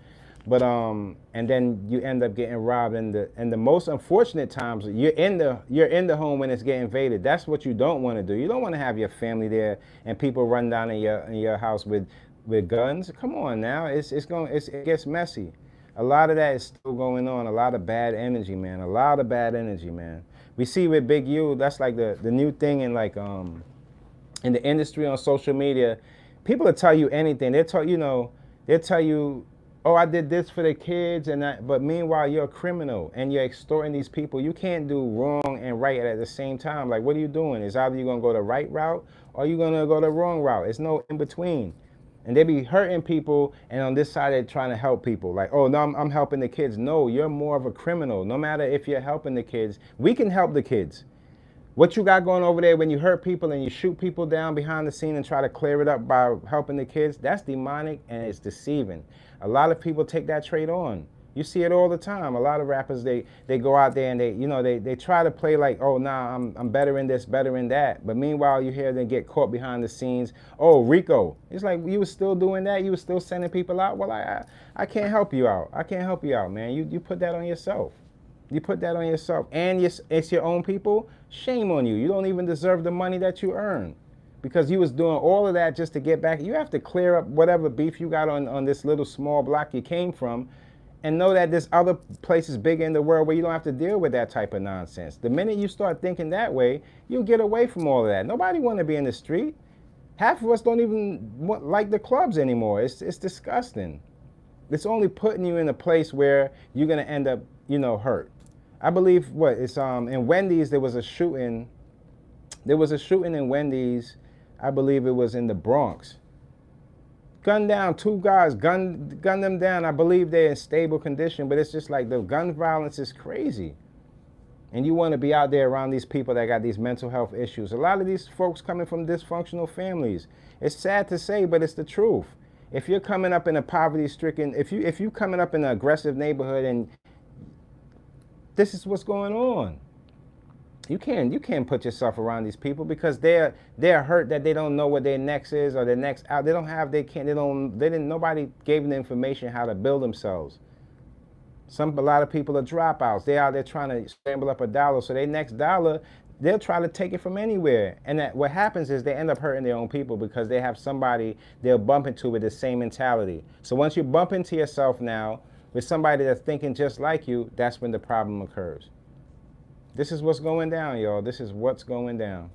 But and then you end up getting robbed, and the most unfortunate times you're in the home when it's getting invaded. That's what you don't want to do. You don't want to have your family there and people run down in your house with guns. Come on now, it gets messy. A lot of that is still going on. A lot of bad energy, man. A lot of bad energy, man. We see with Big U, that's like the new thing in in the industry on social media. People will tell you anything. They'll tell you, oh, I did this for the kids, but meanwhile you're a criminal and you're extorting these people. You can't do wrong and right at the same time. Like, what are you doing? It's either you're gonna go the right route or you're gonna go the wrong route. It's no in between. And they be hurting people, and on this side they're trying to help people. Like, oh, no, I'm helping the kids. No, you're more of a criminal. No matter if you're helping the kids, we can help the kids. What you got going over there when you hurt people and you shoot people down behind the scene and try to clear it up by helping the kids, that's demonic and it's deceiving. A lot of people take that trait on. You see it all the time. A lot of rappers, they go out there and they try to play like, oh nah, I'm better in this, better in that. But meanwhile you hear them get caught behind the scenes. Oh, Rico. It's like you were still doing that, you were still sending people out. Well, I can't help you out. I can't help you out, man. You put that on yourself. You put that on yourself, and it's your own people. Shame on you. You don't even deserve the money that you earn, because you was doing all of that just to get back. You have to clear up whatever beef you got on this little small block you came from, and know that there's other places bigger in the world where you don't have to deal with that type of nonsense. The minute you start thinking that way, you'll get away from all of that. Nobody want to be in the street. Half of us don't even like the clubs anymore. It's disgusting. It's only putting you in a place where you're gonna end up, hurt. I believe in Wendy's there was a shooting. There was a shooting in Wendy's. I believe it was in the Bronx. Gunned down, two guys gunned them down. I believe they're in stable condition, but it's just like the gun violence is crazy. And you want to be out there around these people that got these mental health issues. A lot of these folks coming from dysfunctional families. It's sad to say, but it's the truth. If you're coming up in a poverty-stricken, if you coming up in an aggressive neighborhood and this is what's going on. You can't put yourself around these people because they're hurt that they don't know what their next is or their next out. They don't have, they didn't, nobody gave them the information how to build themselves. A lot of people are dropouts. They out there trying to scramble up a dollar. So their next dollar, they'll try to take it from anywhere. And what happens is they end up hurting their own people because they have somebody they'll bump into with the same mentality. So once you bump into yourself now, with somebody that's thinking just like you, that's when the problem occurs. This is what's going down, y'all. This is what's going down.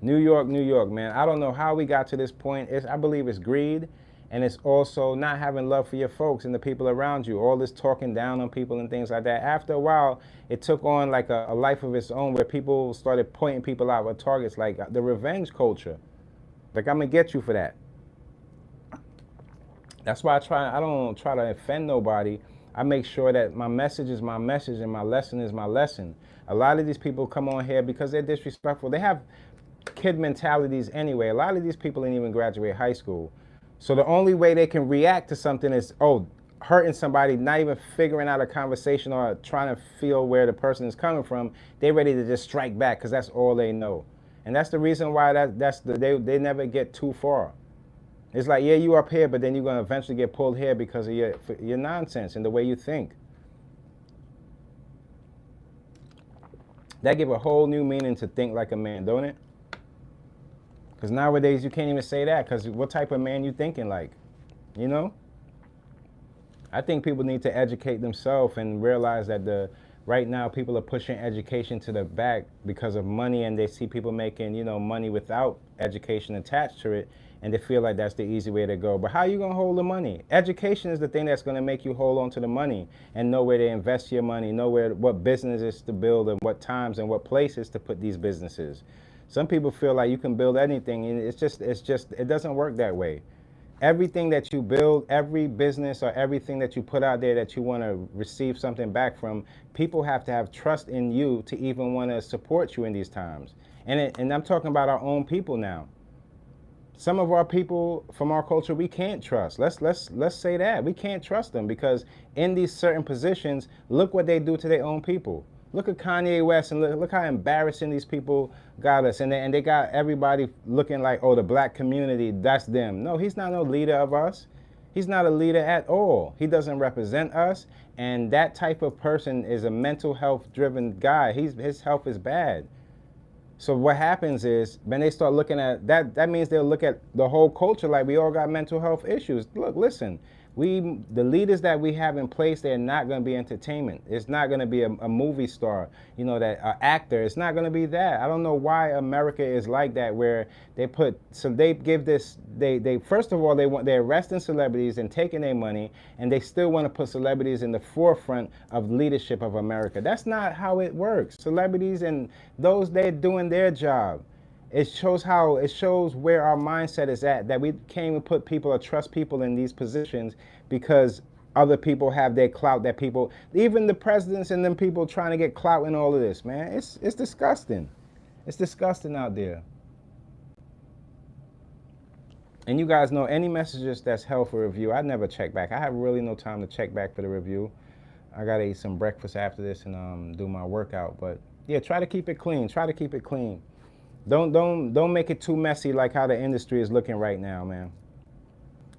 New York, man. I don't know how we got to this point. I believe it's greed, and it's also not having love for your folks and the people around you. All this talking down on people and things like that. After a while, it took on like a life of its own where people started pointing people out with targets, like the revenge culture. Like, I'm going to get you for that. That's why I don't try to offend nobody. I make sure that my message is my message and my lesson is my lesson. A lot of these people come on here because they're disrespectful. They have kid mentalities anyway. A lot of these people didn't even graduate high school. So the only way they can react to something is, hurting somebody, not even figuring out a conversation or trying to feel where the person is coming from. They're ready to just strike back because that's all they know. And that's the reason why they never get too far. It's like, yeah, you up here, but then you're going to eventually get pulled here because of your nonsense and the way you think. That give a whole new meaning to think like a man, don't it? Because nowadays you can't even say that because what type of man you thinking like, I think people need to educate themselves and realize that right now people are pushing education to the back because of money, and they see people making, money without education attached to it. And they feel like that's the easy way to go. But how are you going to hold the money? Education is the thing that's going to make you hold on to the money and know where to invest your money, know what businesses to build and what times and what places to put these businesses. Some people feel like you can build anything, and it doesn't work that way. Everything that you build, every business or everything that you put out there that you want to receive something back from, people have to have trust in you to even want to support you in these times. And I'm talking about our own people now. Some of our people from our culture we can't trust. Let's say that. We can't trust them because in these certain positions, look what they do to their own people. Look at Kanye West and look how embarrassing these people got us. And they got everybody looking like, the black community, that's them. No, he's not no leader of us. He's not a leader at all. He doesn't represent us. And that type of person is a mental health driven guy. His health is bad. So what happens is when they start looking at that means they'll look at the whole culture like we all got mental health issues. Look, listen, the leaders that we have in place, they're not going to be entertainment. It's not going to be a movie star, that an actor. It's not going to be that. I don't know why America is like that, where they give this. They first of all they're arresting celebrities and taking their money, and they still want to put celebrities in the forefront of leadership of America. That's not how it works. Celebrities and they're doing their job. It shows where our mindset is at, that we can't even put people or trust people in these positions because other people have their clout, that people, even the presidents and them people trying to get clout in all of this, man. It's disgusting. It's disgusting out there. And you guys know any messages that's held for review, I never check back. I have really no time to check back for the review. I gotta eat some breakfast after this and do my workout. But yeah, try to keep it clean. Try to keep it clean. Don't make it too messy like how the industry is looking right now, man.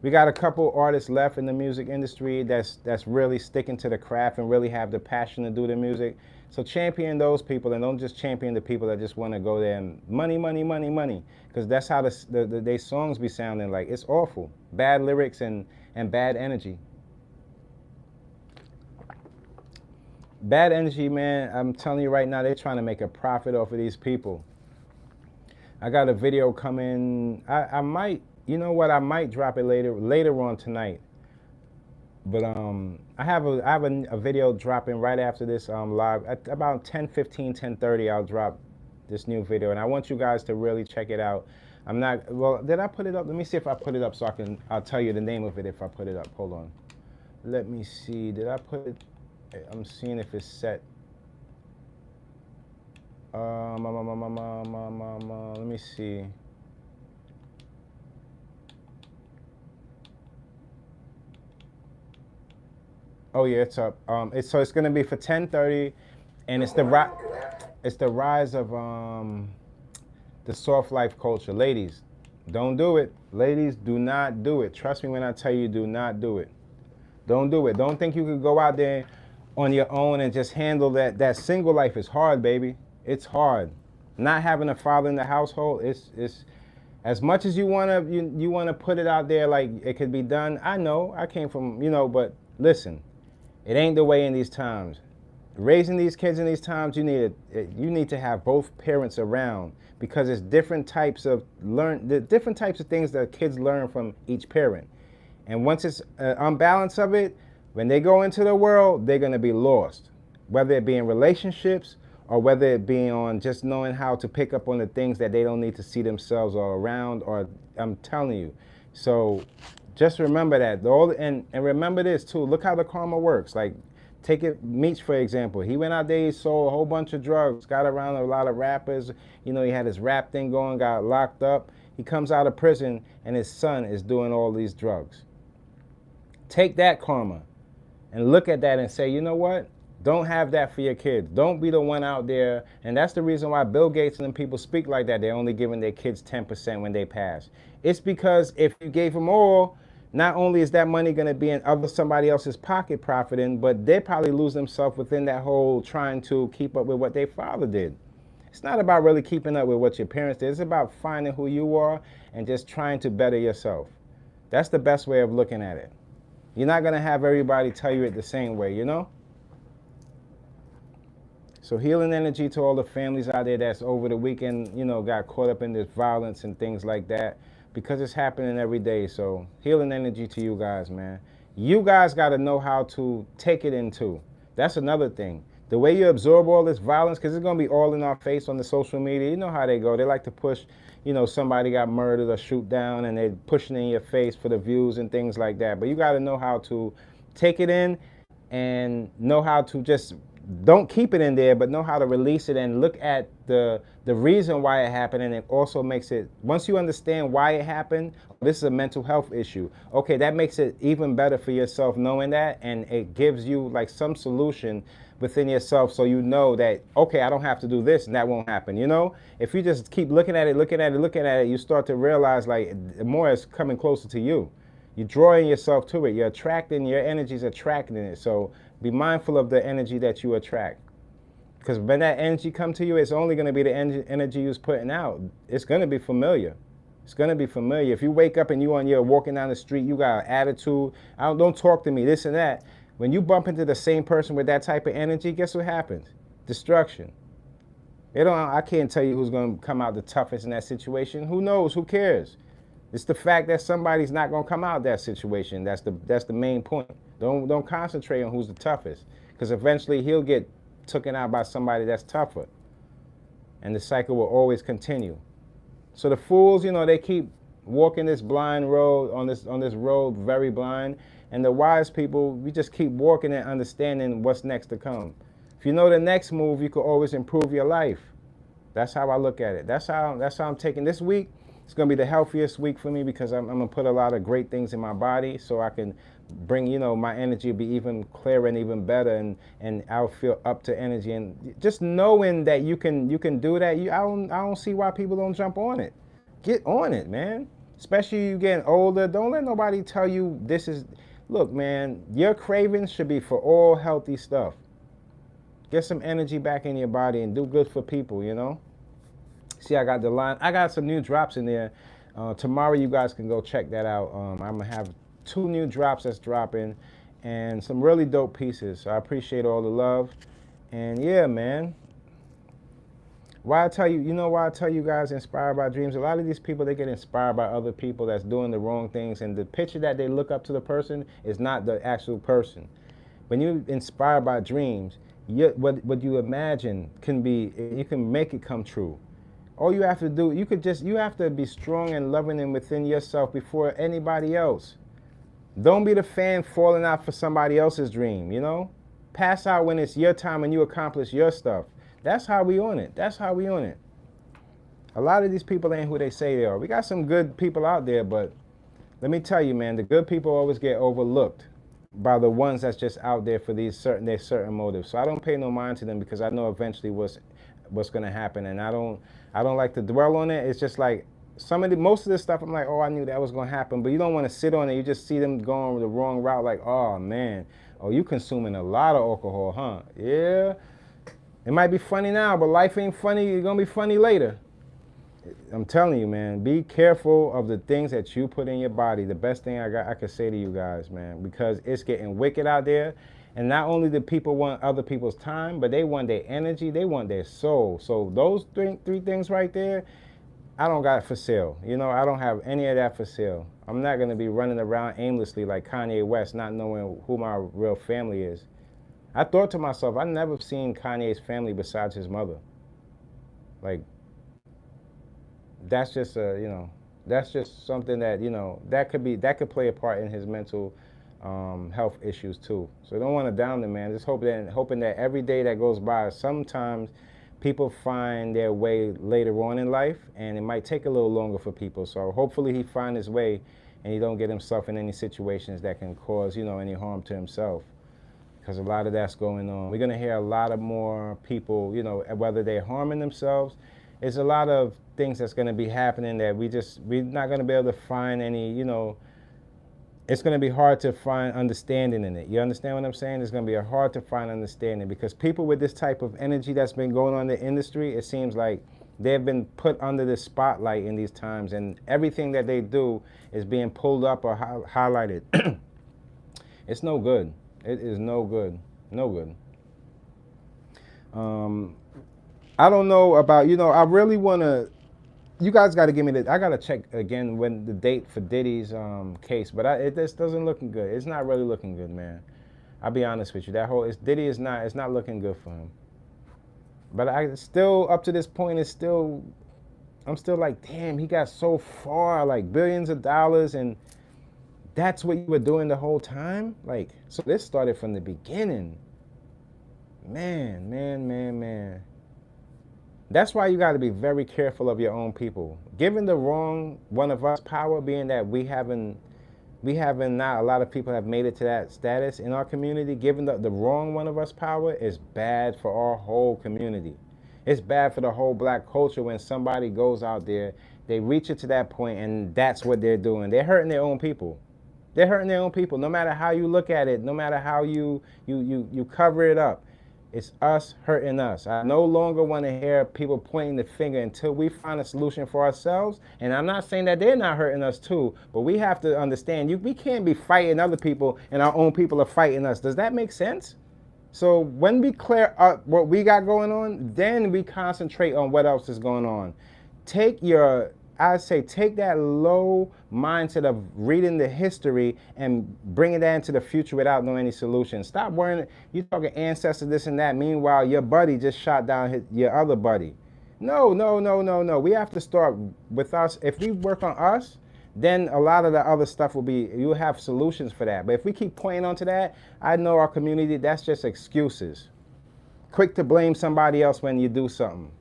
We got a couple artists left in the music industry that's really sticking to the craft and really have the passion to do the music. So champion those people, and don't just champion the people that just want to go there and money, money, money, money. Because that's how they songs be sounding like. It's awful. Bad lyrics and bad energy. Bad energy, man. I'm telling you right now, they're trying to make a profit off of these people. I got a video coming. I might, you know what? I might drop it later on tonight. But I have a video dropping right after this live at about 10:15, 10:30. I'll drop this new video, and I want you guys to really check it out. I'm not, well, did I put it up? Let me see if I put it up so I'll tell you the name of it if I put it up. Hold on. Let me see. Did I put it? I'm seeing if it's set. Let me see. Oh yeah, it's up. So it's gonna be for 10:30, and it's the rise of the soft life culture. Ladies, don't do it. Ladies, do not do it. Trust me when I tell you, do not do it. Don't do it. Don't think you could go out there on your own and just handle that. That single life is hard, baby. It's hard. Not having a father in the household, it's as much as you wanna put it out there like it could be done. I know, I came from, but listen, it ain't the way in these times. Raising these kids in these times, you need to have both parents around, because it's different types of things that kids learn from each parent. And once it's an unbalance of it, when they go into the world, they're gonna be lost. Whether it be in relationships or whether it be on just knowing how to pick up on the things that they don't need to see themselves or around, or I'm telling you. So just remember that. And remember this too, look how the karma works. Like, take it, Meech for example. He went out there, he sold a whole bunch of drugs, got around a lot of rappers. He had his rap thing going, got locked up. He comes out of prison and his son is doing all these drugs. Take that karma and look at that and say, you know what? Don't have that for your kids. Don't be the one out there. And that's the reason why Bill Gates and them people speak like that. They're only giving their kids 10% when they pass. It's because if you gave them all, not only is that money going to be in somebody else's pocket profiting, but they probably lose themselves within that whole trying to keep up with what their father did. It's not about really keeping up with what your parents did. It's about finding who you are and just trying to better yourself. That's the best way of looking at it. You're not going to have everybody tell you it the same way, So healing energy to all the families out there that's over the weekend, got caught up in this violence and things like that, because it's happening every day. So healing energy to you guys, man. You guys got to know how to take it in too. That's another thing. The way you absorb all this violence, because it's going to be all in our face on the social media. You know how they go. They like to push, somebody got murdered or shoot down, and they're pushing it in your face for the views and things like that. But you got to know how to take it in and know how to just, don't keep it in there, but know how to release it and look at the reason why it happened. And it also makes it, once you understand why it happened, this is a mental health issue. Okay, that makes it even better for yourself knowing that, and it gives you like some solution within yourself, so you know that, okay, I don't have to do this and that won't happen. If you just keep looking at it, you start to realize like more is coming closer to you. You're drawing yourself to it. You're attracting, your energy's attracting it. So be mindful of the energy that you attract. Because when that energy comes to you, it's only going to be the energy you're putting out. It's going to be familiar. It's going to be familiar. If you wake up and you're walking down the street, you got an attitude, don't talk to me, this and that. When you bump into the same person with that type of energy, guess what happens? Destruction. I can't tell you who's going to come out the toughest in that situation. Who knows? Who cares? It's the fact that somebody's not going to come out of that situation. That's the main point. Don't concentrate on who's the toughest, because eventually he'll get taken out by somebody that's tougher. And the cycle will always continue. So the fools, they keep walking this blind road, on this road very blind. And the wise people, we just keep walking and understanding what's next to come. If you know the next move, you can always improve your life. That's how I look at it. That's how I'm taking this week. It's gonna be the healthiest week for me because I'm gonna put a lot of great things in my body so I can bring, my energy be even clearer and even better, and I'll feel up to energy. And just knowing that you can do that, I don't see why people don't jump on it. Get on it, man. Especially you getting older. Don't let nobody tell you this is. Look, man, your cravings should be for all healthy stuff. Get some energy back in your body and do good for people, See, I got the line. I got some new drops in there. Tomorrow, you guys can go check that out. I'm going to have 2 new drops that's dropping and some really dope pieces. So I appreciate all the love. And yeah, man. Why I tell you guys inspired by dreams? A lot of these people, they get inspired by other people that's doing the wrong things. And the picture that they look up to the person is not the actual person. When you're inspired by dreams, what you imagine can be, you can make it come true. All you have to do, you have to be strong and loving and within yourself before anybody else. Don't be the fan falling out for somebody else's dream, Pass out when it's your time and you accomplish your stuff. That's how we on it. A lot of these people ain't who they say they are. We got some good people out there, but let me tell you, man, the good people always get overlooked by the ones that's just out there for their certain motives. So I don't pay no mind to them because I know eventually what's gonna happen, and I don't like to dwell on it. It's just like most of this stuff, I'm like, oh, I knew that was gonna happen, but you don't want to sit on it. You just see them going the wrong route, like, oh man, oh, you consuming a lot of alcohol, huh? Yeah, it might be funny now, but life ain't funny. It's gonna be funny later. I'm telling you, man, be careful of the things that you put in your body. The best thing I could say to you guys, man, because it's getting wicked out there. And not only do people want other people's time, but they want their energy, they want their soul. So those three things right there, I don't got it for sale. I don't have any of that for sale. I'm not going to be running around aimlessly like Kanye West, not knowing who my real family is. I thought to myself, I've never seen Kanye's family besides his mother. Like, that's just that's just something that, that could play a part in his mental health issues too. So don't want to down the man. Just hoping that every day that goes by, sometimes people find their way later on in life, and it might take a little longer for people. So hopefully he find his way and he don't get himself in any situations that can cause, any harm to himself. Because a lot of that's going on. We're gonna hear a lot of more people, whether they're harming themselves. It's a lot of things that's gonna be happening that we're not gonna be able to find any, it's going to be hard to find understanding in it. You understand what I'm saying? It's going to be hard to find understanding because people with this type of energy that's been going on in the industry, it seems like they've been put under the spotlight in these times, and everything that they do is being pulled up or highlighted. It's no good. It is no good. No good. I don't know about, I really want to, you guys got to give me I got to check again when the date for Diddy's case, but it just doesn't looking good. It's not really looking good, man. I'll be honest with you. Diddy it's not looking good for him. But I still, up to this point, I'm still like, damn, he got so far, like billions of dollars, and that's what you were doing the whole time? Like, so this started from the beginning. Man. That's why you got to be very careful of your own people. Giving the wrong one of us power, being that we haven't not a lot of people have made it to that status in our community. Giving the wrong one of us power is bad for our whole community. It's bad for the whole black culture when somebody goes out there, they reach it to that point, and that's what they're doing. They're hurting their own people. They're hurting their own people. No matter how you look at it, no matter how you cover it up. It's us hurting us. I no longer want to hear people pointing the finger until we find a solution for ourselves. And I'm not saying that they're not hurting us too, but we have to understand we can't be fighting other people and our own people are fighting us. Does that make sense? So when we clear up what we got going on, then we concentrate on what else is going on. Take that low mindset of reading the history and bringing that into the future without knowing any solution. Stop worrying. You're talking ancestors, this and that. Meanwhile, your buddy just shot down your other buddy. No. We have to start with us. If we work on us, then a lot of the other stuff will be, you'll have solutions for that. But if we keep pointing onto that, I know our community, that's just excuses. Quick to blame somebody else when you do something.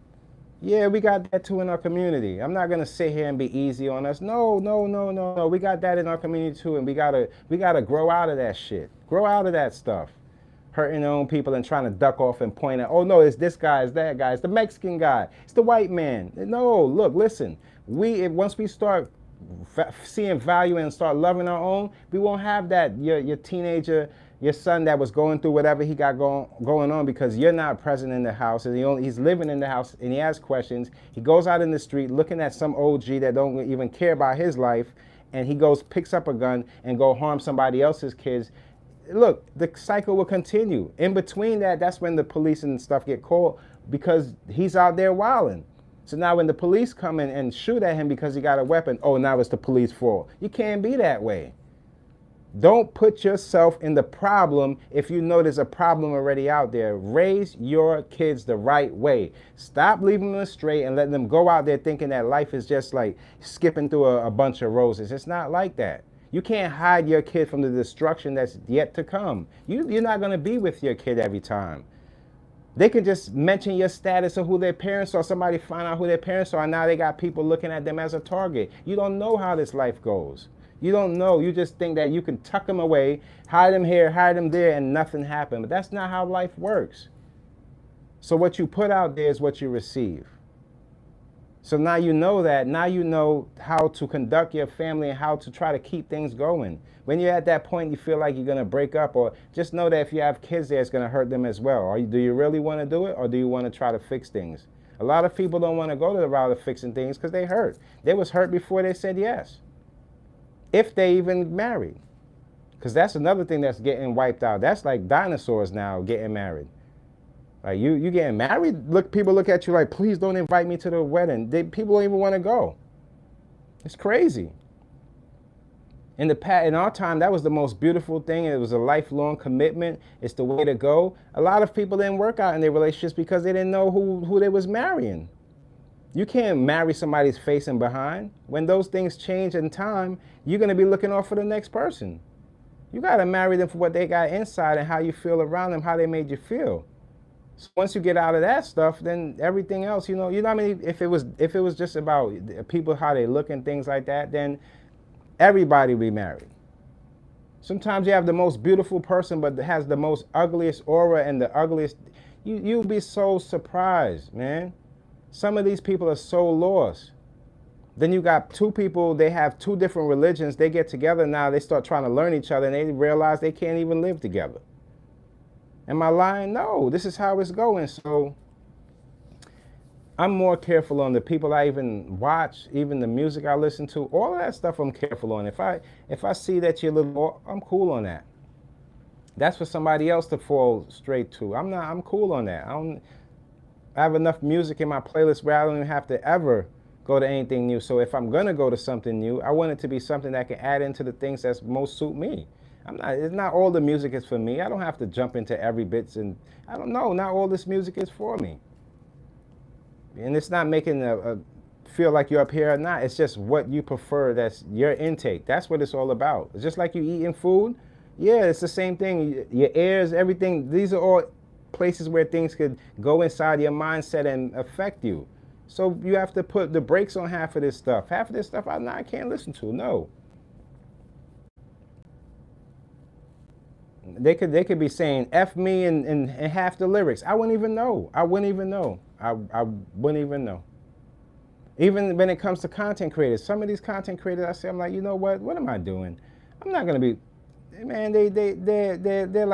Yeah, we got that too in our community. I'm not gonna sit here and be easy on us. No, no, no, no, no. We got that in our community too, and we gotta grow out of that shit. Grow out of that stuff. Hurting their own people and trying to duck off and point at, oh no, it's this guy, it's that guy, it's the Mexican guy, it's the white man. No, look, listen. Once we start seeing value and start loving our own, we won't have that your teenager, your son that was going through whatever he got going on because you're not present in the house and he's living in the house and he has questions. He goes out in the street looking at some OG that don't even care about his life, and he goes, picks up a gun and go harm somebody else's kids. Look, the cycle will continue. In between that, that's when the police and stuff get called because he's out there wilding. So now when the police come in and shoot at him because he got a weapon, oh, now it's the police fault. You can't be that way. Don't put yourself in the problem if you know there's a problem already out there. Raise your kids the right way. Stop leaving them astray and letting them go out there thinking that life is just like skipping through a bunch of roses. It's not like that. You can't hide your kid from the destruction that's yet to come. You're not going to be with your kid every time. They can just mention your status of who their parents are. Somebody find out who their parents are, and now they got people looking at them as a target. You don't know how this life goes. You don't know. You just think that you can tuck them away, hide them here, hide them there, and nothing happened. But that's not how life works. So what you put out there is what you receive. So now you know that. Now you know how to conduct your family and how to try to keep things going. When you're at that point, you feel like you're going to break up, or just know that if you have kids there, it's going to hurt them as well. Do you really want to do it, or do you want to try to fix things? A lot of people don't want to go to the route of fixing things because they hurt. They was hurt before they said yes. If they even married. Because that's another thing that's getting wiped out. That's like dinosaurs now getting married. Like you getting married, people look at you like, please don't invite me to the wedding. People don't even want to go. It's crazy. In our time, that was the most beautiful thing. It was a lifelong commitment. It's the way to go. A lot of people didn't work out in their relationships because they didn't know who they was marrying. You can't marry somebody's face and behind. When those things change in time, you're going to be looking off for the next person. You got to marry them for what they got inside and how you feel around them, how they made you feel. So once you get out of that stuff, then everything else, you know what I mean? If it was just about people, how they look and things like that, then everybody be married. Sometimes you have the most beautiful person, but has the most ugliest aura and the ugliest. You'll be so surprised, man. Some of these people are so lost. Then you got two people, they have two different religions. They get together now, they start trying to learn each other, and they realize they can't even live together. Am I lying? No, this is how it's going. So I'm more careful on the people I even watch, even the music I listen to, all of that stuff I'm careful on. If I see that you're a little more, I'm cool on that. That's for somebody else to fall straight to. I'm cool on that. I have enough music in my playlist where I don't even have to ever go to anything new. So if I'm gonna go to something new, I want it to be something that can add into the things that most suit me. It's not all the music is for me. I don't have to jump into every bits, and I don't know, not all this music is for me. And it's not making feel like you're up here or not. It's just what you prefer. That's your intake. That's what it's all about. It's just like you eating food. Yeah, it's the same thing. Your ears, everything. These are all places where things could go inside your mindset and affect you. So you have to put the brakes on half of this stuff. Half of this stuff I can't listen to. No. They could be saying F me in half the lyrics. I wouldn't even know. I wouldn't even know. I wouldn't even know. Even when it comes to content creators, some of these content creators, I'm like, you know what am I doing? I'm not gonna be, man. They're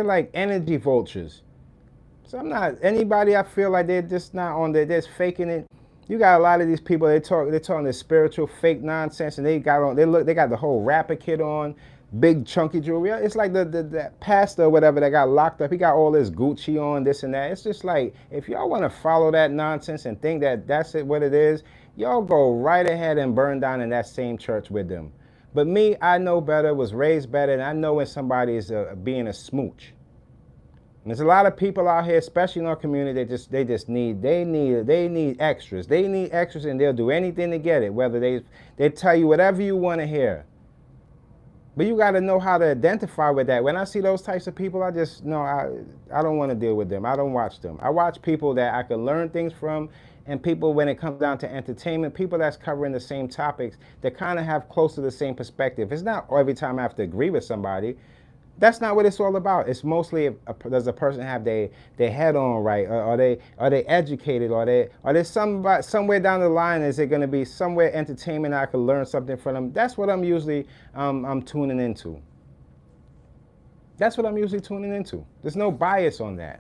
like energy vultures. So I'm not anybody. I feel like they're just not on there. They're just faking it. You got a lot of these people. They're talking this spiritual fake nonsense, and they got the whole rapper kit on. Big chunky jewelry. It's like the pastor or whatever that got locked up. He got all this Gucci on, this and that. It's just like, if y'all want to follow that nonsense and think that that's what it is, y'all go right ahead and burn down in that same church with them. But me, I know better, was raised better, and I know when somebody is being a smooch. And there's a lot of people out here, especially in our community, they need extras. They need extras, and they'll do anything to get it. Whether they tell you whatever you want to hear. But you got to know how to identify with that. When I see those types of people, I just know I don't want to deal with them. I don't watch them. I watch people that I can learn things from, and people, when it comes down to entertainment, people that's covering the same topics that kind of have close to the same perspective. It's not every time I have to agree with somebody. That's not what it's all about. It's mostly does a person have their head on right, or are they educated, or they somewhere down the line, is it going to be somewhere entertainment I could learn something from them? That's what I'm usually I'm tuning into. That's what I'm usually tuning into. There's no bias on that.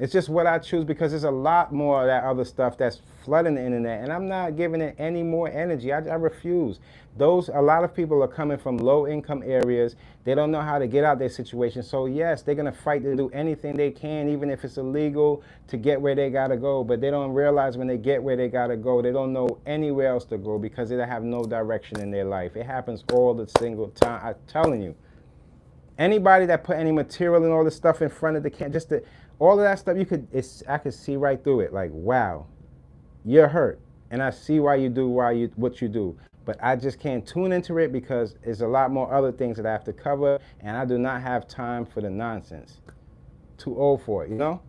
It's just what I choose, because there's a lot more of that other stuff that's flooding the internet, and I'm not giving it any more energy. I refuse. A lot of people are coming from low income areas. They don't know how to get out their situation. So yes, they're gonna fight to do anything they can, even if it's illegal, to get where they gotta go. But they don't realize when they get where they gotta go, they don't know anywhere else to go, because they have no direction in their life. It happens all the single time. I'm telling you. Anybody that put any material and all this stuff in front of the camera, all of that stuff, I could see right through it. Like, wow, you're hurt, and I see why you do what you do. But I just can't tune into it, because there's a lot more other things that I have to cover, and I do not have time for the nonsense. Too old for it, you know?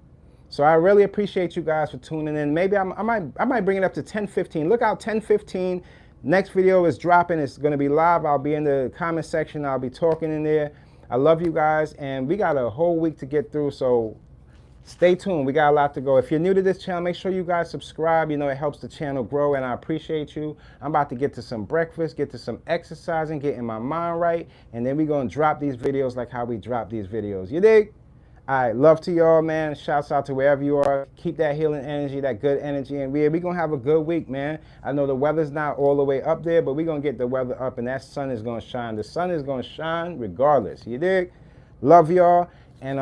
So I really appreciate you guys for tuning in. Maybe I might bring it up to 10:15. Look out, 10:15. Next video is dropping. It's going to be live. I'll be in the comment section. I'll be talking in there. I love you guys, and we got a whole week to get through, so stay tuned. We got a lot to go. If you're new to this channel, make sure you guys subscribe. You know, it helps the channel grow, and I appreciate you. I'm about to get to some breakfast, get to some exercising, getting my mind right, and then we're going to drop these videos like how we drop these videos. You dig? All right, love to y'all, man. Shouts out to wherever you are. Keep that healing energy, that good energy, and we're going to have a good week, man. I know the weather's not all the way up there, but we're going to get the weather up, and that sun is going to shine. The sun is going to shine regardless. You dig? Love y'all. And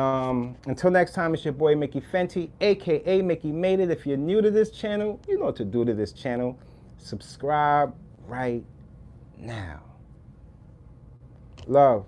until next time, it's your boy Mickey Fenty, a.k.a. Mickey Made It. If you're new to this channel, you know what to do to this channel. Subscribe right now. Love.